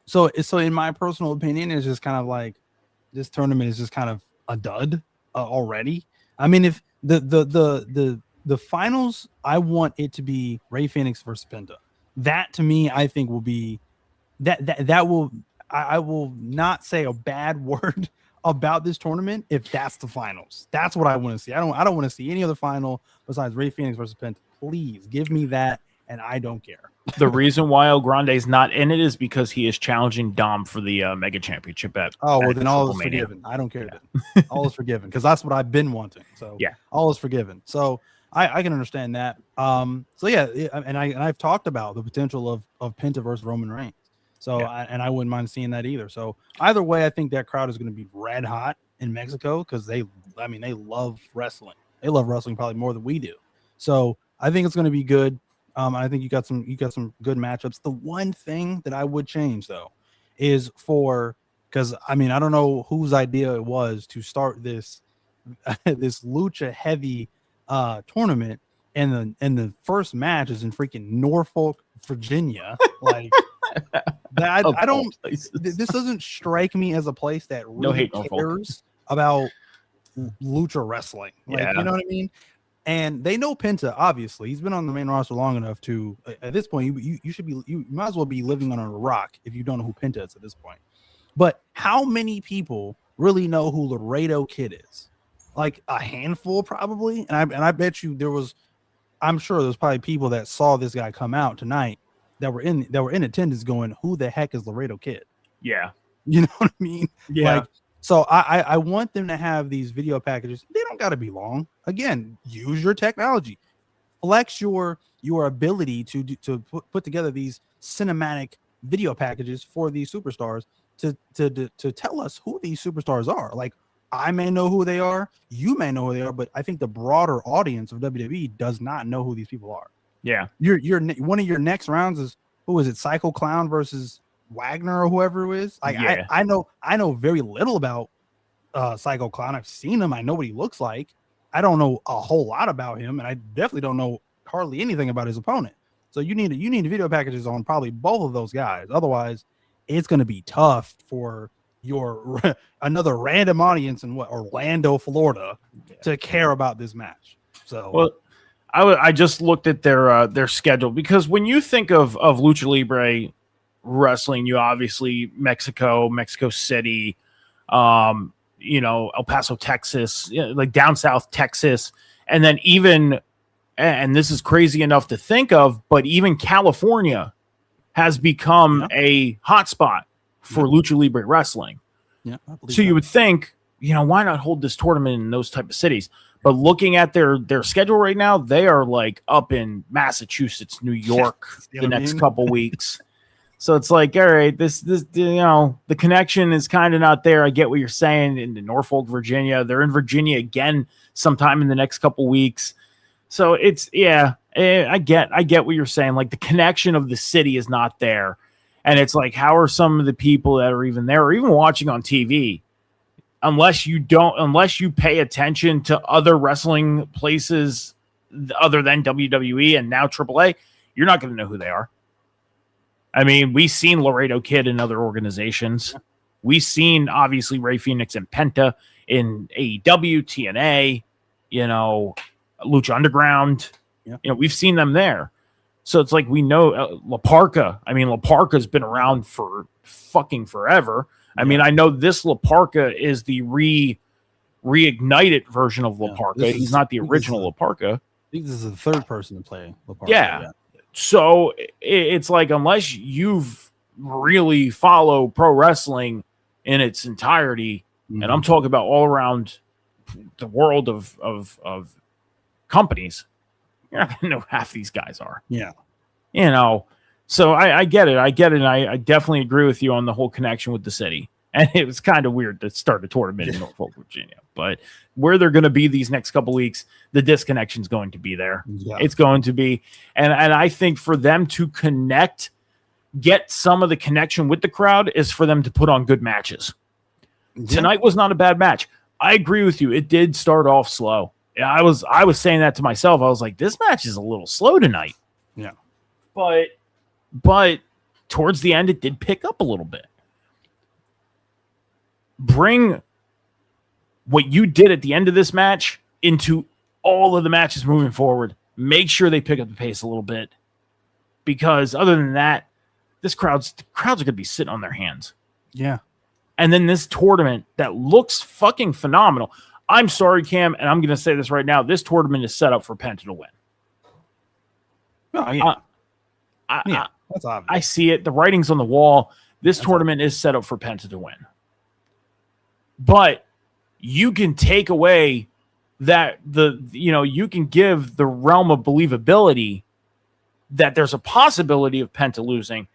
So in my personal opinion, it's just kind of like this tournament is just kind of a dud already. I mean, if the finals, I want it to be Rey Fenix versus Penta. That to me, I think will be that will. I will not say a bad word about this tournament if that's the finals. That's what I want to see. I don't want to see any other final besides Rey Fenix versus Penta. Please give me that, and I don't care.
The reason why El Grande is not in it is because he is challenging Dom for the Mega Championship at
then all is forgiven. I don't care. Yeah. All is forgiven because that's what I've been wanting. So yeah, all is forgiven. So I can understand that. And I've talked about the potential of Penta versus Roman Reigns. So, I wouldn't mind seeing that either. So either way, I think that crowd is going to be red hot in Mexico because they love wrestling. They love wrestling probably more than we do. So I think it's going to be good. I think you got some good matchups. The one thing that I would change though is because I don't know whose idea it was to start this this lucha heavy tournament, and the first match is in freaking Norfolk, Virginia. Like that, I don't. This doesn't strike me as a place that really cares about lucha wrestling. Like, you know what I mean? And they know Penta. Obviously, he's been on the main roster long enough to. At this point, you might as well be living on a rock if you don't know who Penta is at this point. But how many people really know who Laredo Kid is? Like a handful, probably. And I bet you I'm sure there's probably people that saw this guy come out tonight that were in attendance going, who the heck is Laredo Kid?
Yeah.
You know what I mean?
Yeah.
Like, so I want them to have these video packages. They don't got to be long. Again, use your technology. Flex your ability to put together these cinematic video packages for these superstars to tell us who these superstars are. Like, I may know who they are, you may know who they are, but I think the broader audience of WWE does not know who these people are.
Yeah.
Your one of your next rounds is, who is it? Psycho Clown versus Wagner or whoever it is. Like, yeah. I know very little about Psycho Clown. I've seen him. I know what he looks like. I don't know a whole lot about him, and I definitely don't know hardly anything about his opponent. So you need video packages on probably both of those guys. Otherwise, it's going to be tough for your another random audience in Orlando, Florida, to care about this match. So,
well, I just looked at their schedule, because when you think of Lucha Libre wrestling, you obviously Mexico City, El Paso, Texas, like down south Texas, and then even, and this is crazy enough to think of, but even California has become a hotspot for Lucha Libre wrestling.
Yeah.
So you would think, why not hold this tournament in those type of cities? But looking at their schedule right now, they are like up in Massachusetts, New York, the next couple weeks. So it's like, all right, this the connection is kind of not there. I get what you're saying. In Norfolk, Virginia, they're in Virginia again sometime in the next couple weeks. So it's, I get what you're saying. Like, the connection of the city is not there. And it's like, how are some of the people that are even there or even watching on TV, unless you pay attention to other wrestling places other than WWE and now AAA, you're not going to know who they are. I mean, we've seen Laredo Kid in other organizations. We've seen, obviously, Rey Fenix and Penta in AEW, TNA, Lucha Underground. Yeah. We've seen them there. So it's like, we know La Parka. I mean, La Parka's been around for fucking forever. I mean, I know this La Parka is the reignited version of La Parka. He's not the original La Parka.
I think this is the third person to play La Parka.
Yeah. So it's like, unless you've really follow pro wrestling in its entirety, and I'm talking about all around the world of companies, you're not going to know half these guys are.
Yeah.
So I get it. And I definitely agree with you on the whole connection with the city. And it was kind of weird to start a tournament in Norfolk, Virginia. But where they're going to be these next couple weeks, the disconnection is going to be there. Yeah. It's going to be. And I think for them to get some of the connection with the crowd is for them to put on good matches. Yeah. Tonight was not a bad match. I agree with you. It did start off slow. I was saying that to myself. I was like, this match is a little slow tonight.
Yeah.
But towards the end, it did pick up a little bit. Bring what you did at the end of this match into all of the matches moving forward. Make sure they pick up the pace a little bit, because other than that, the crowds are going to be sitting on their hands.
Yeah. And
then this tournament that looks fucking phenomenal. I'm sorry, Cam, and I'm going to say this right now. This tournament is set up for Penta to win.
Oh, yeah. That's obvious.
I see it. The writing's on the wall. This tournament is set up for Penta to win. But you can take away that you can give the realm of believability that there's a possibility of Penta losing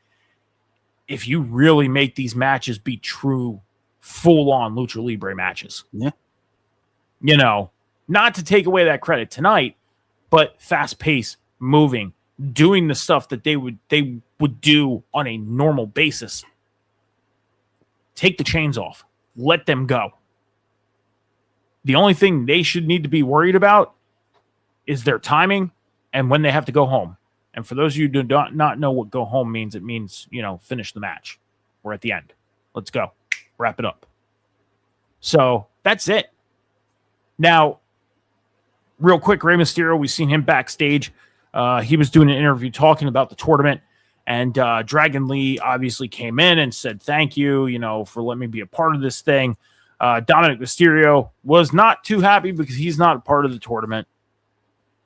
if you really make these matches be true, full-on Lucha Libre matches.
Yeah.
You know, not to take away that credit tonight, but fast-paced, moving, doing the stuff that they would do on a normal basis. Take the chains off. Let them go. The only thing they should need to be worried about is their timing and when they have to go home. And for those of you who do not know what go home means, it means, finish the match. We're at the end. Let's go. Wrap it up. So that's it. Now, real quick, Rey Mysterio, we've seen him backstage. He was doing an interview talking about the tournament, and Dragon Lee obviously came in and said, thank you, for letting me be a part of this thing. Dominic Mysterio was not too happy because he's not a part of the tournament.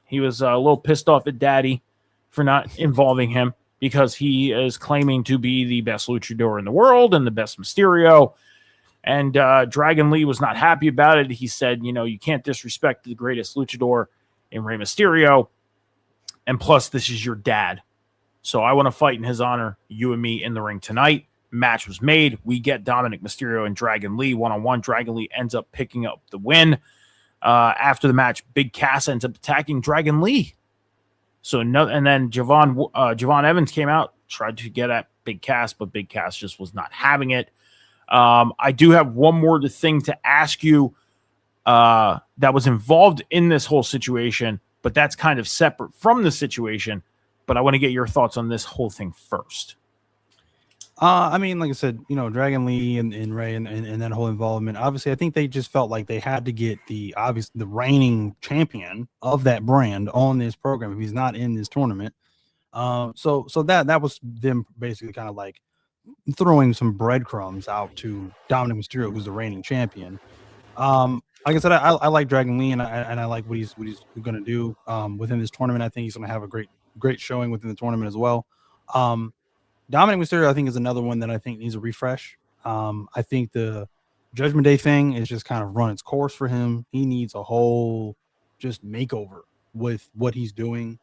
He was a little pissed off at Daddy for not involving him because he is claiming to be the best luchador in the world and the best Mysterio. And Dragon Lee was not happy about it. He said, you can't disrespect the greatest luchador in Rey Mysterio. And plus, this is your dad. So I want to fight in his honor, you and me in the ring tonight. Match was made. We get Dominic Mysterio and Dragon Lee one-on-one. Dragon Lee ends up picking up the win. After the match, Big Cass ends up attacking Dragon Lee. So no, and then Javon Evans came out, tried to get at Big Cass, but Big Cass just was not having it. I do have one more thing to ask you that was involved in this whole situation, but that's kind of separate from the situation. But I want to get your thoughts on this whole thing first.
I mean, like I said, Dragon Lee and Ray and that whole involvement. Obviously, I think they just felt like they had to get the reigning champion of that brand on this program if he's not in this tournament. So that was them basically kind of like throwing some breadcrumbs out to Dominic Mysterio, who's the reigning champion. Like I said, I like Dragon Lee and I like what he's going to do within this tournament. I think he's going to have a great showing within the tournament as well. Dominic Mysterio, I think, is another one that I think needs a refresh. I think the Judgment Day thing is just kind of run its course for him. He needs a whole just makeover with what he's doing.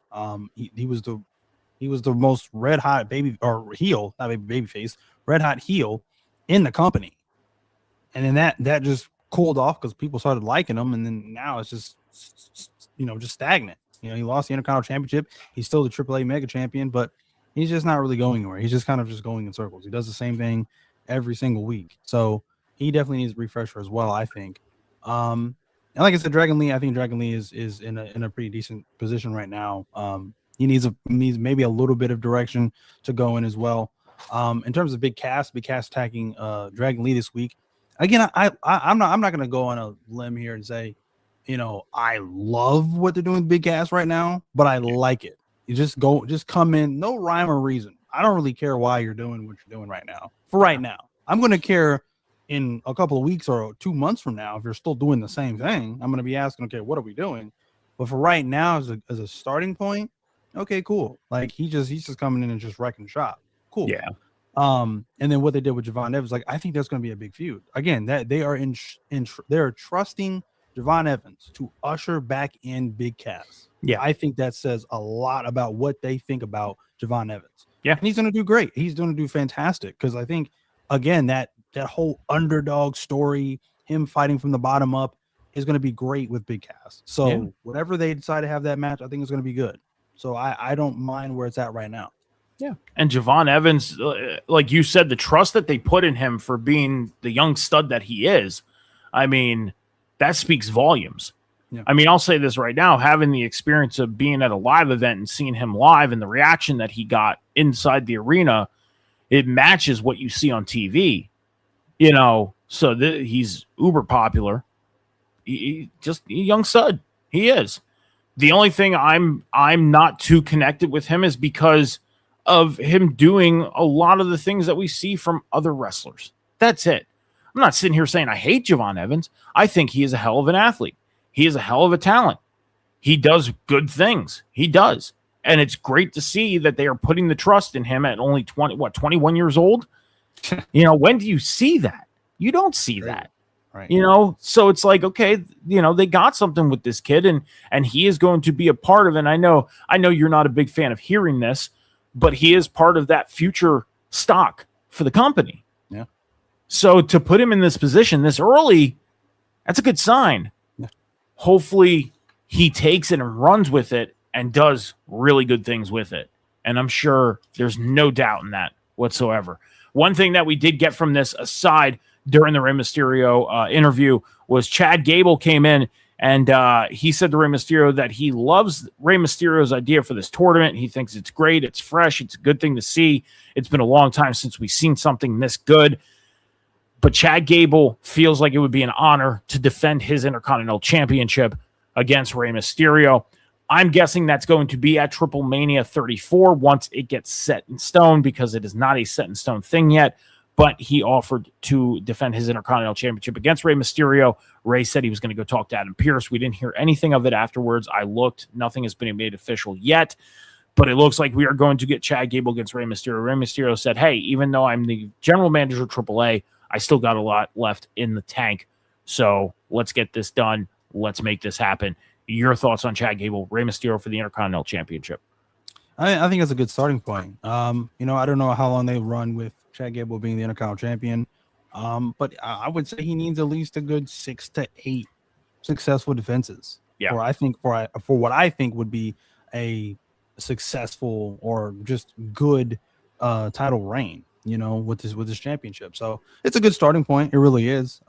He was the most red hot heel, not baby face, red hot heel in the company. And then that just cooled off because people started liking him. And then now it's just stagnant. He lost the Intercontinental Championship. He's still the AAA Mega Champion, but he's just not really going anywhere. He's just kind of just going in circles. He does the same thing every single week. So he definitely needs a refresher as well, I think. And like I said, Dragon Lee, I think Dragon Lee is in a pretty decent position right now. He needs maybe a little bit of direction to go in as well. In terms of Big Cass attacking Dragon Lee this week. Again, I'm not going to go on a limb here and say, I love what they're doing with Big Cass right now, but I like it. You just come in, no rhyme or reason. I don't really care why you're doing what you're doing right now. For right now, I'm going to care in a couple of weeks or 2 months from now if you're still doing the same thing. I'm going to be asking, okay, what are we doing? But for right now, as a starting point, okay, cool. Like he's just coming in and just wrecking shop. Cool.
Yeah.
And then what they did with Javon Evans, like I think that's going to be a big feud. Again, that they are they're trusting Javon Evans to usher back in Big Cass.
Yeah.
I think that says a lot about what they think about Javon Evans.
Yeah.
And he's going to do great. He's going to do fantastic because I think, again, that whole underdog story, him fighting from the bottom up, is going to be great with Big Cass. So whatever they decide to have that match, I think it's going to be good. So I don't mind where it's at right now.
Yeah. And Javon Evans, like you said, the trust that they put in him for being the young stud that he is, I mean, that speaks volumes. Yeah. I mean, I'll say this right now, having the experience of being at a live event and seeing him live and the reaction that he got inside the arena, it matches what you see on TV, so he's uber popular. He just a young stud. He is. The only thing I'm not too connected with him is because of him doing a lot of the things that we see from other wrestlers. That's it. I'm not sitting here saying I hate Javon Evans. I think he is a hell of an athlete. He is a hell of a talent. He does good things. He does. And it's great to see that they are putting the trust in him at only 21 years old. When do you see that? You don't see that. Right. So it's like, okay, they got something with this kid and he is going to be a part of it. And I know you're not a big fan of hearing this, but he is part of that future stock for the company.
Yeah.
So to put him in this position this early, that's a good sign.
Yeah.
Hopefully he takes it and runs with it and does really good things with it. And I'm sure there's no doubt in that whatsoever. One thing that we did get from this aside during the Rey Mysterio interview was Chad Gable came in and he said to Rey Mysterio that he loves Rey Mysterio's idea for this tournament. He thinks it's great. It's fresh. It's a good thing to see. It's been a long time since we've seen something this good. But Chad Gable feels like it would be an honor to defend his Intercontinental Championship against Rey Mysterio. I'm guessing that's going to be at Triple Mania 34 once it gets set in stone, because it is not a set in stone thing yet. But he offered to defend his Intercontinental Championship against Rey Mysterio. Rey said he was going to go talk to Adam Pearce. We didn't hear anything of it afterwards. I looked. Nothing has been made official yet. But it looks like we are going to get Chad Gable against Rey Mysterio. Rey Mysterio said, hey, even though I'm the general manager of AAA, I still got a lot left in the tank. So let's get this done. Let's make this happen. Your thoughts on Chad Gable, Rey Mysterio for the Intercontinental Championship?
I think that's a good starting point. I don't know how long they run with Chad Gable being the Intercontinental Champion, but I would say he needs at least a good 6 to 8 successful defenses.
Yeah,
for what I think would be a successful or just good title reign. With this championship. So it's a good starting point. It really is.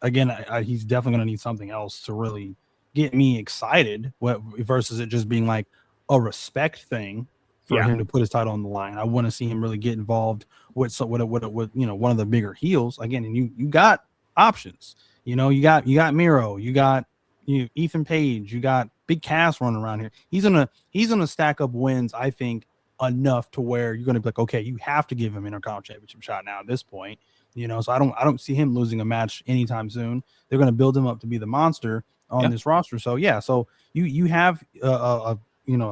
Again, he's definitely going to need something else to really get me excited versus it just being like a respect thing for him to put his title on the line. I want to see him really get involved with one of the bigger heels again. And you got options. You got Miro, you got Ethan Page, you got Big Cass running around here. He's gonna stack up wins, I think, enough to where you're going to be like, okay, you have to give him Intercontinental Championship shot now at this point, so I don't see him losing a match anytime soon. They're going to build him up to be the monster on this roster. So you have a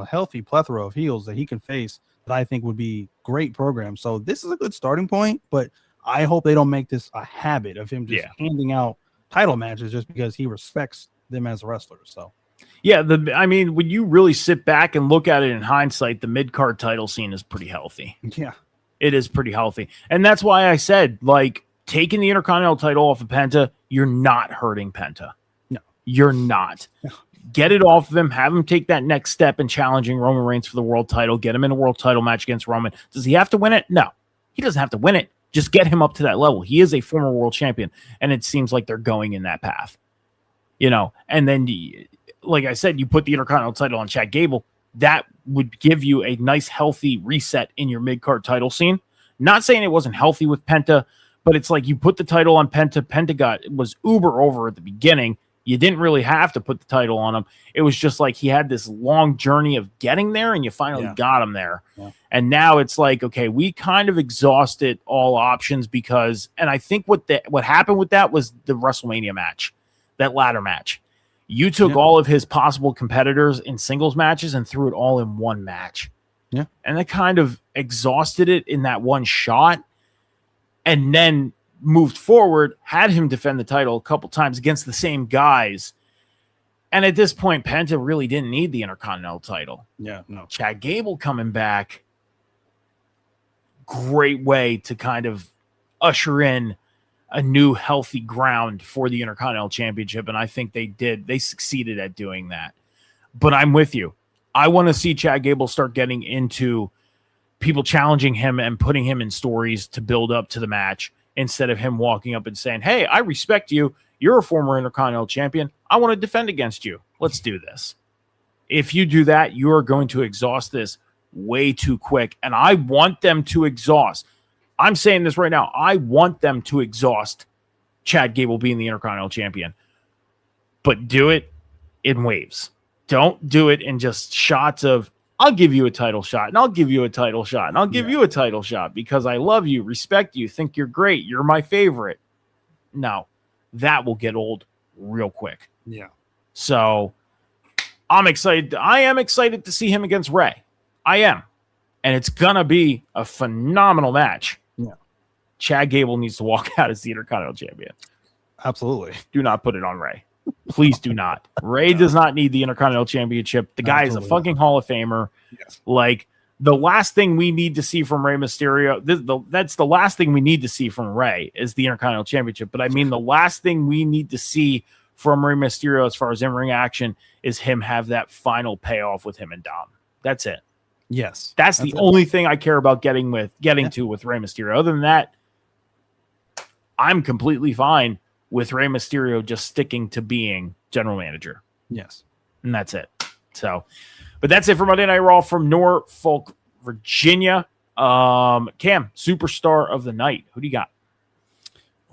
healthy plethora of heels that he can face that I think would be great programs. So this is a good starting point, but I hope they don't make this a habit of him just handing out title matches just because he respects them as wrestlers. So
yeah, when you really sit back and look at it in hindsight, the mid-card title scene is pretty healthy.
Yeah.
It is pretty healthy. And that's why I said, taking the Intercontinental title off of Penta, you're not hurting Penta.
No.
You're not.
No.
Get it off of him. Have him take that next step in challenging Roman Reigns for the world title. Get him in a world title match against Roman. Does he have to win it? No. He doesn't have to win it. Just get him up to that level. He is a former world champion, and it seems like they're going in that path. And then like I said, you put the Intercontinental title on Chad Gable, that would give you a nice, healthy reset in your mid-card title scene. Not saying it wasn't healthy with Penta, but it's like you put the title on Penta. Penta was uber over at the beginning. You didn't really have to put the title on him. It was just like he had this long journey of getting there, and you finally got him there. Yeah. And now it's like, okay, we kind of exhausted all options and I think what happened with that was the WrestleMania match, that ladder match. You took all of his possible competitors in singles matches and threw it all in one match.
Yeah.
And that kind of exhausted it in that one shot, and then moved forward, had him defend the title a couple times against the same guys. And at this point, Penta really didn't need the Intercontinental title.
Yeah, no.
Chad Gable coming back, great way to kind of usher in a new healthy ground for the Intercontinental Championship, and I think they succeeded at doing that. But I'm with you. I want to see Chad Gable start getting into people challenging him and putting him in stories to build up to the match, instead of him walking up and saying, hey, I respect you. You're a former Intercontinental Champion. I want to defend against you. Let's do this. If you do that, you are going to exhaust this way too quick, and I want them to exhaust. I'm saying this right now. I want them to exhaust Chad Gable being the Intercontinental Champion, but do it in waves. Don't do it in just shots of, I'll give you a title shot, and I'll give you a title shot, and I'll give you a title shot because I love you, respect you, think you're great, you're my favorite. No, that will get old real quick.
Yeah.
So I'm excited. I am excited to see him against Rey. I am. And it's going to be a phenomenal match.
Yeah.
Chad Gable needs to walk out as the Intercontinental Champion.
Absolutely.
Do not put it on Rey. Please do not. Rey does not need the Intercontinental Championship. The guy is a fucking Hall of Famer.
Yes.
the last thing we need to see from Rey Mysterio, that's the last thing we need to see from Rey is the Intercontinental Championship. But I mean, the last thing we need to see from Rey Mysterio as far as in-ring action is him have that final payoff with him and Dom. That's it.
Yes.
That's the only thing I care about getting to with Rey Mysterio. Other than that, I'm completely fine with Rey Mysterio just sticking to being general manager.
Yes.
And that's it. So, but that's it for Monday Night Raw from Norfolk, Virginia. Cam, superstar of the night. Who do you got?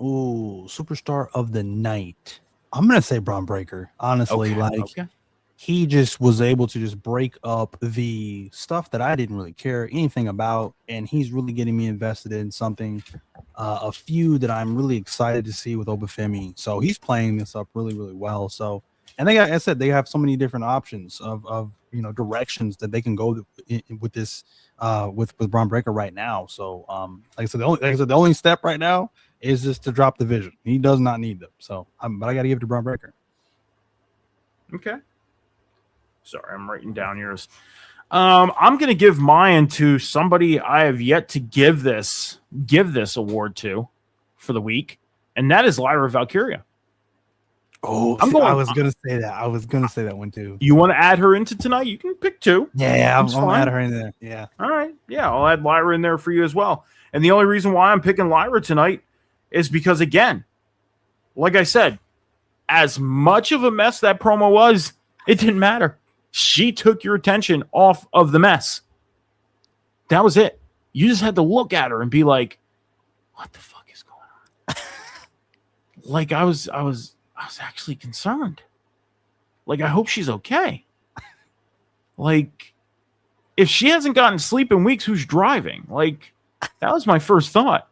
Ooh, superstar of the night. I'm gonna say Braun Breaker. Honestly, he just was able to just break up the stuff that I didn't really care anything about, and he's really getting me invested in something, a feud that I'm really excited to see with Obafemi. So he's playing this up really, really well. So, and like I said, they have so many different options of directions that they can go with this with Braun Breaker right now. So, like I said, the only step right now is just to drop the Vision. He does not need them. So, but I got to give it to Braun Breaker.
Okay. Sorry, I'm writing down yours. I'm going to give mine to somebody I have yet to give this award to for the week, and that is Lyra Valkyria.
Oh, I was going to say that. I was going to say that one too.
You want to add her into tonight? You can pick two.
Yeah, I'm going to add her in there. Yeah.
All right. Yeah, I'll add Lyra in there for you as well. And the only reason why I'm picking Lyra tonight is because, again, like I said, as much of a mess that promo was, it didn't matter. She took your attention off of the mess. That was it. You just had to look at her and be like, what the fuck is going on? Like I was actually concerned. Like, I hope she's okay. Like, if she hasn't gotten sleep in weeks, who's driving? Like, that was my first thought.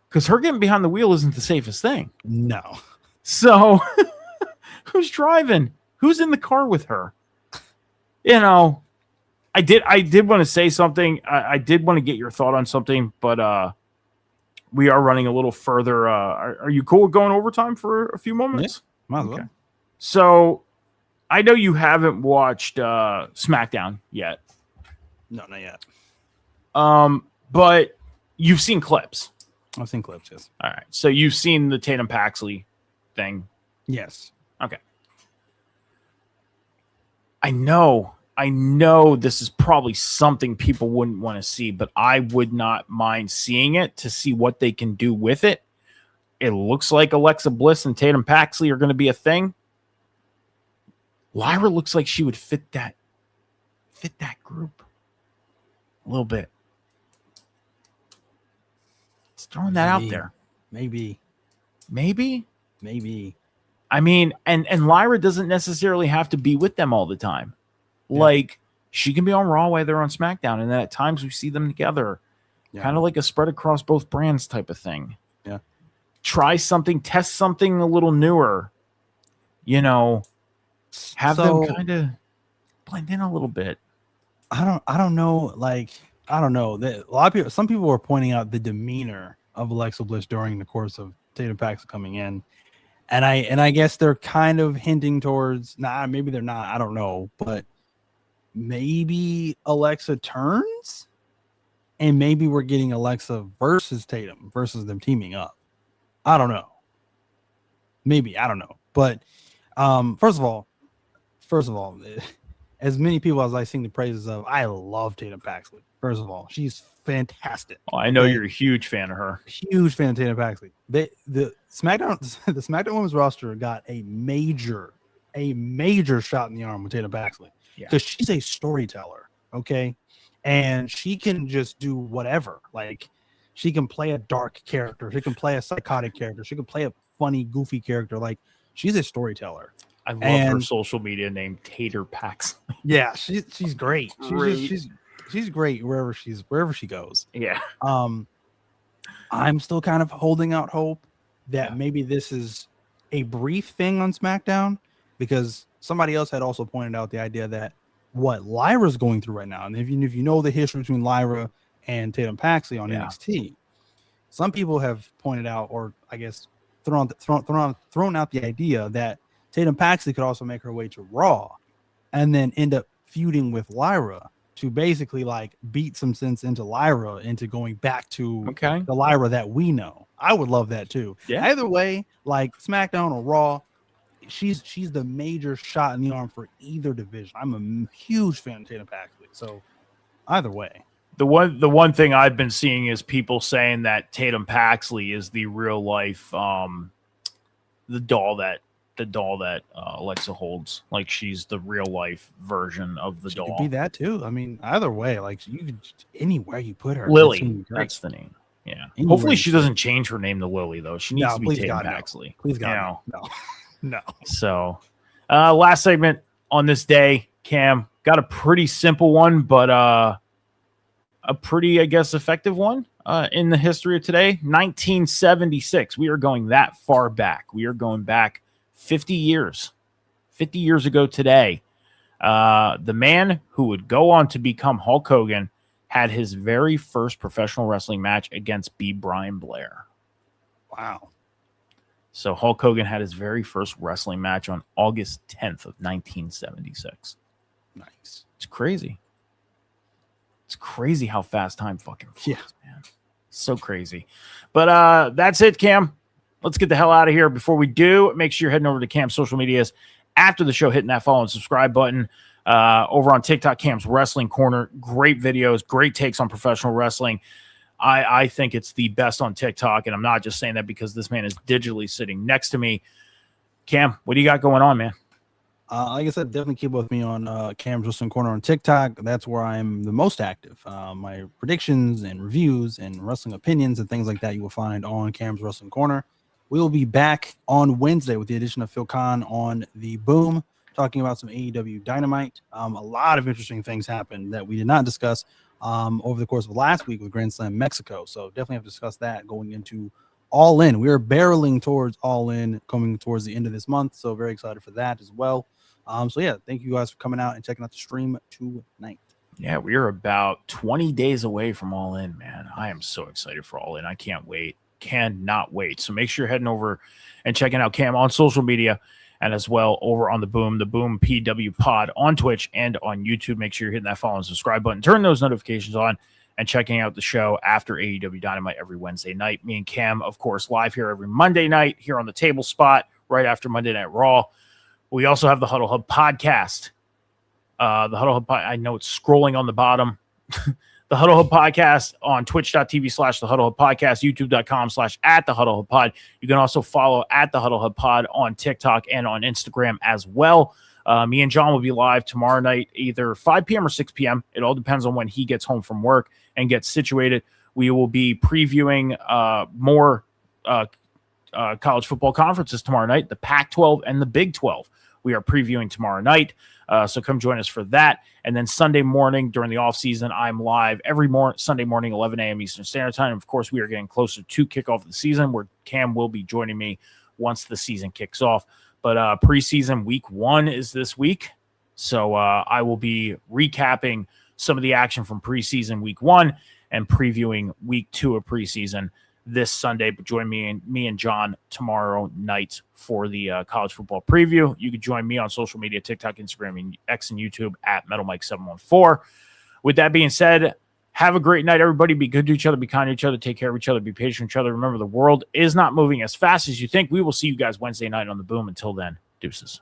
Because her getting behind the wheel isn't the safest thing.
No.
So, who's driving? Who's in the car with her? You know, I did want to say something. I did want to get your thought on something, but we are running a little further. Are you cool with going overtime for a few moments?
Yeah, might as well.
So, I know you haven't watched SmackDown yet.
No, not yet.
But you've seen clips.
I've seen clips, yes.
All right. So you've seen the Tatum Paxley thing.
Yes.
Okay. I know this is probably something people wouldn't want to see, but I would not mind seeing it to see what they can do with it. It looks like Alexa Bliss and Tatum Paxley are going to be a thing. Lyra looks like she would fit that group a little bit. Just throwing that out there.
Maybe.
I mean, and Lyra doesn't necessarily have to be with them all the time. Yeah. Like, she can be on Raw while they're on SmackDown, and then at times we see them together. Yeah. Kind of like a spread across both brands type of thing.
Yeah.
Try something, test something a little newer. You know, have them kind of blend in a little bit.
I don't know. Like, I don't know. Some people were pointing out the demeanor of Alexa Bliss during the course of Tatum Paxley coming in. And I guess they're kind of hinting towards, maybe they're not, I don't know, but maybe Alexa turns and maybe we're getting Alexa versus Tatum versus them teaming up. I don't know. Maybe, I don't know. But first of all, as many people as I sing the praises of, I love Tatum Paxley. First of all, she's fantastic.
Oh, I know you're a huge fan of her.
Huge fan of Tatum Paxley. The SmackDown Women's roster got a major shot in the arm with Tatum Paxley because she's a storyteller, okay, and she can just do whatever. Like, she can play a dark character, she can play a psychotic character, she can play a funny, goofy character. Like, she's a storyteller.
I love her social media name, Tater Paxley.
Yeah, she's great. She's great wherever she goes.
Yeah.
I'm still kind of holding out hope that maybe this is a brief thing on SmackDown, because somebody else had also pointed out the idea that what Lyra's going through right now, and if you know the history between Lyra and Tatum Paxley on NXT, some people have pointed out, or I guess thrown out the idea that Tatum Paxley could also make her way to Raw and then end up feuding with Lyra to basically like beat some sense into Lyra into going back to
Okay.
the Lyra that we know. I would love that too.
Yeah.
Either way, like SmackDown or Raw, she's the major shot in the arm for either division. I'm a huge fan of Tatum Paxley. So either way.
The one thing I've been seeing is people saying that Tatum Paxley is the real life the doll that Alexa holds. Like she's the real life version of the
She
doll.
could be that too. I mean, either way, like you could anywhere you put her.
Lily, that's the name. Yeah.
Anywhere
Hopefully she
you put
doesn't change her name to Lily though. She needs
No,
to be
please
Tatum
God, no.
Paxley.
Please God,
You know?
no. No.
So, last segment on this day, Cam, got a pretty simple one, but a pretty, I guess, effective one in the history of today. 1976. We are going that far back. We are going back 50 years. 50 years ago today, the man who would go on to become Hulk Hogan had his very first professional wrestling match against B. Brian Blair.
Wow.
So Hulk Hogan had his very first wrestling match on August 10th of 1976.
Nice.
It's crazy. It's crazy how fast time fucking flies, man. So crazy. But that's it, Cam. Let's get the hell out of here. Before we do, make sure you're heading over to Cam's social medias after the show, hitting that follow and subscribe button. Over on TikTok, Cam's Wrestling Corner. Great videos, great takes on professional wrestling. I think it's the best on TikTok, and I'm not just saying that because this man is digitally sitting next to me. Cam, what do you got going on, man?
Like I said, definitely keep with me on Cam's Wrestling Corner on TikTok. That's where I'm the most active. My predictions and reviews and wrestling opinions and things like that you will find on Cam's Wrestling Corner. We will be back on Wednesday with the addition of Phil Khan on the Boom, talking about some AEW Dynamite. A lot of interesting things happened that we did not discuss over the course of last week with Grand Slam Mexico. So definitely have to discuss that going into All In. We are barreling towards All In coming towards the end of this month. So very excited for that as well. So yeah, thank you guys for coming out and checking out the stream tonight.
Yeah, we are about 20 days away from All In, man. I am so excited for All In. I can't wait. Cannot wait. So make sure you're heading over and checking out Cam on social media and as well over on the Boom PW Pod on Twitch and on YouTube. Make sure you're hitting that follow and subscribe button. Turn those notifications on and checking out the show after AEW Dynamite every Wednesday night. Me and Cam, of course, live here every Monday night here on the Table Spot right after Monday Night Raw. We also have the Huddle Hub podcast. The Huddle Hub, I know it's scrolling on the bottom. The Huddle Hub podcast on twitch.tv/the Huddle Hub podcast, youtube.com/@the Huddle Hub pod. You can also follow @the Huddle Hub pod on TikTok and on Instagram as well. Me and John will be live tomorrow night, either 5 p.m. or 6 p.m. It all depends on when he gets home from work and gets situated. We will be previewing more college football conferences tomorrow night, the Pac-12 and the Big 12. We are previewing tomorrow night. So come join us for that. And then Sunday morning during the off season, I'm live every Sunday morning, 11 a.m. Eastern Standard Time. Of course, we are getting closer to kickoff of the season where Cam will be joining me once the season kicks off. But preseason week 1 is this week. So I will be recapping some of the action from preseason week 1 and previewing week 2 of preseason this Sunday. But join me and John tomorrow night for the college football preview. You can join me on social media, TikTok, Instagram, and X and YouTube @MetalMike714. With that being said, have a great night, everybody. Be good to each other, be kind to each other, take care of each other, be patient with each other. Remember, the world is not moving as fast as you think. We will see you guys Wednesday night on the Boom. Until then, deuces.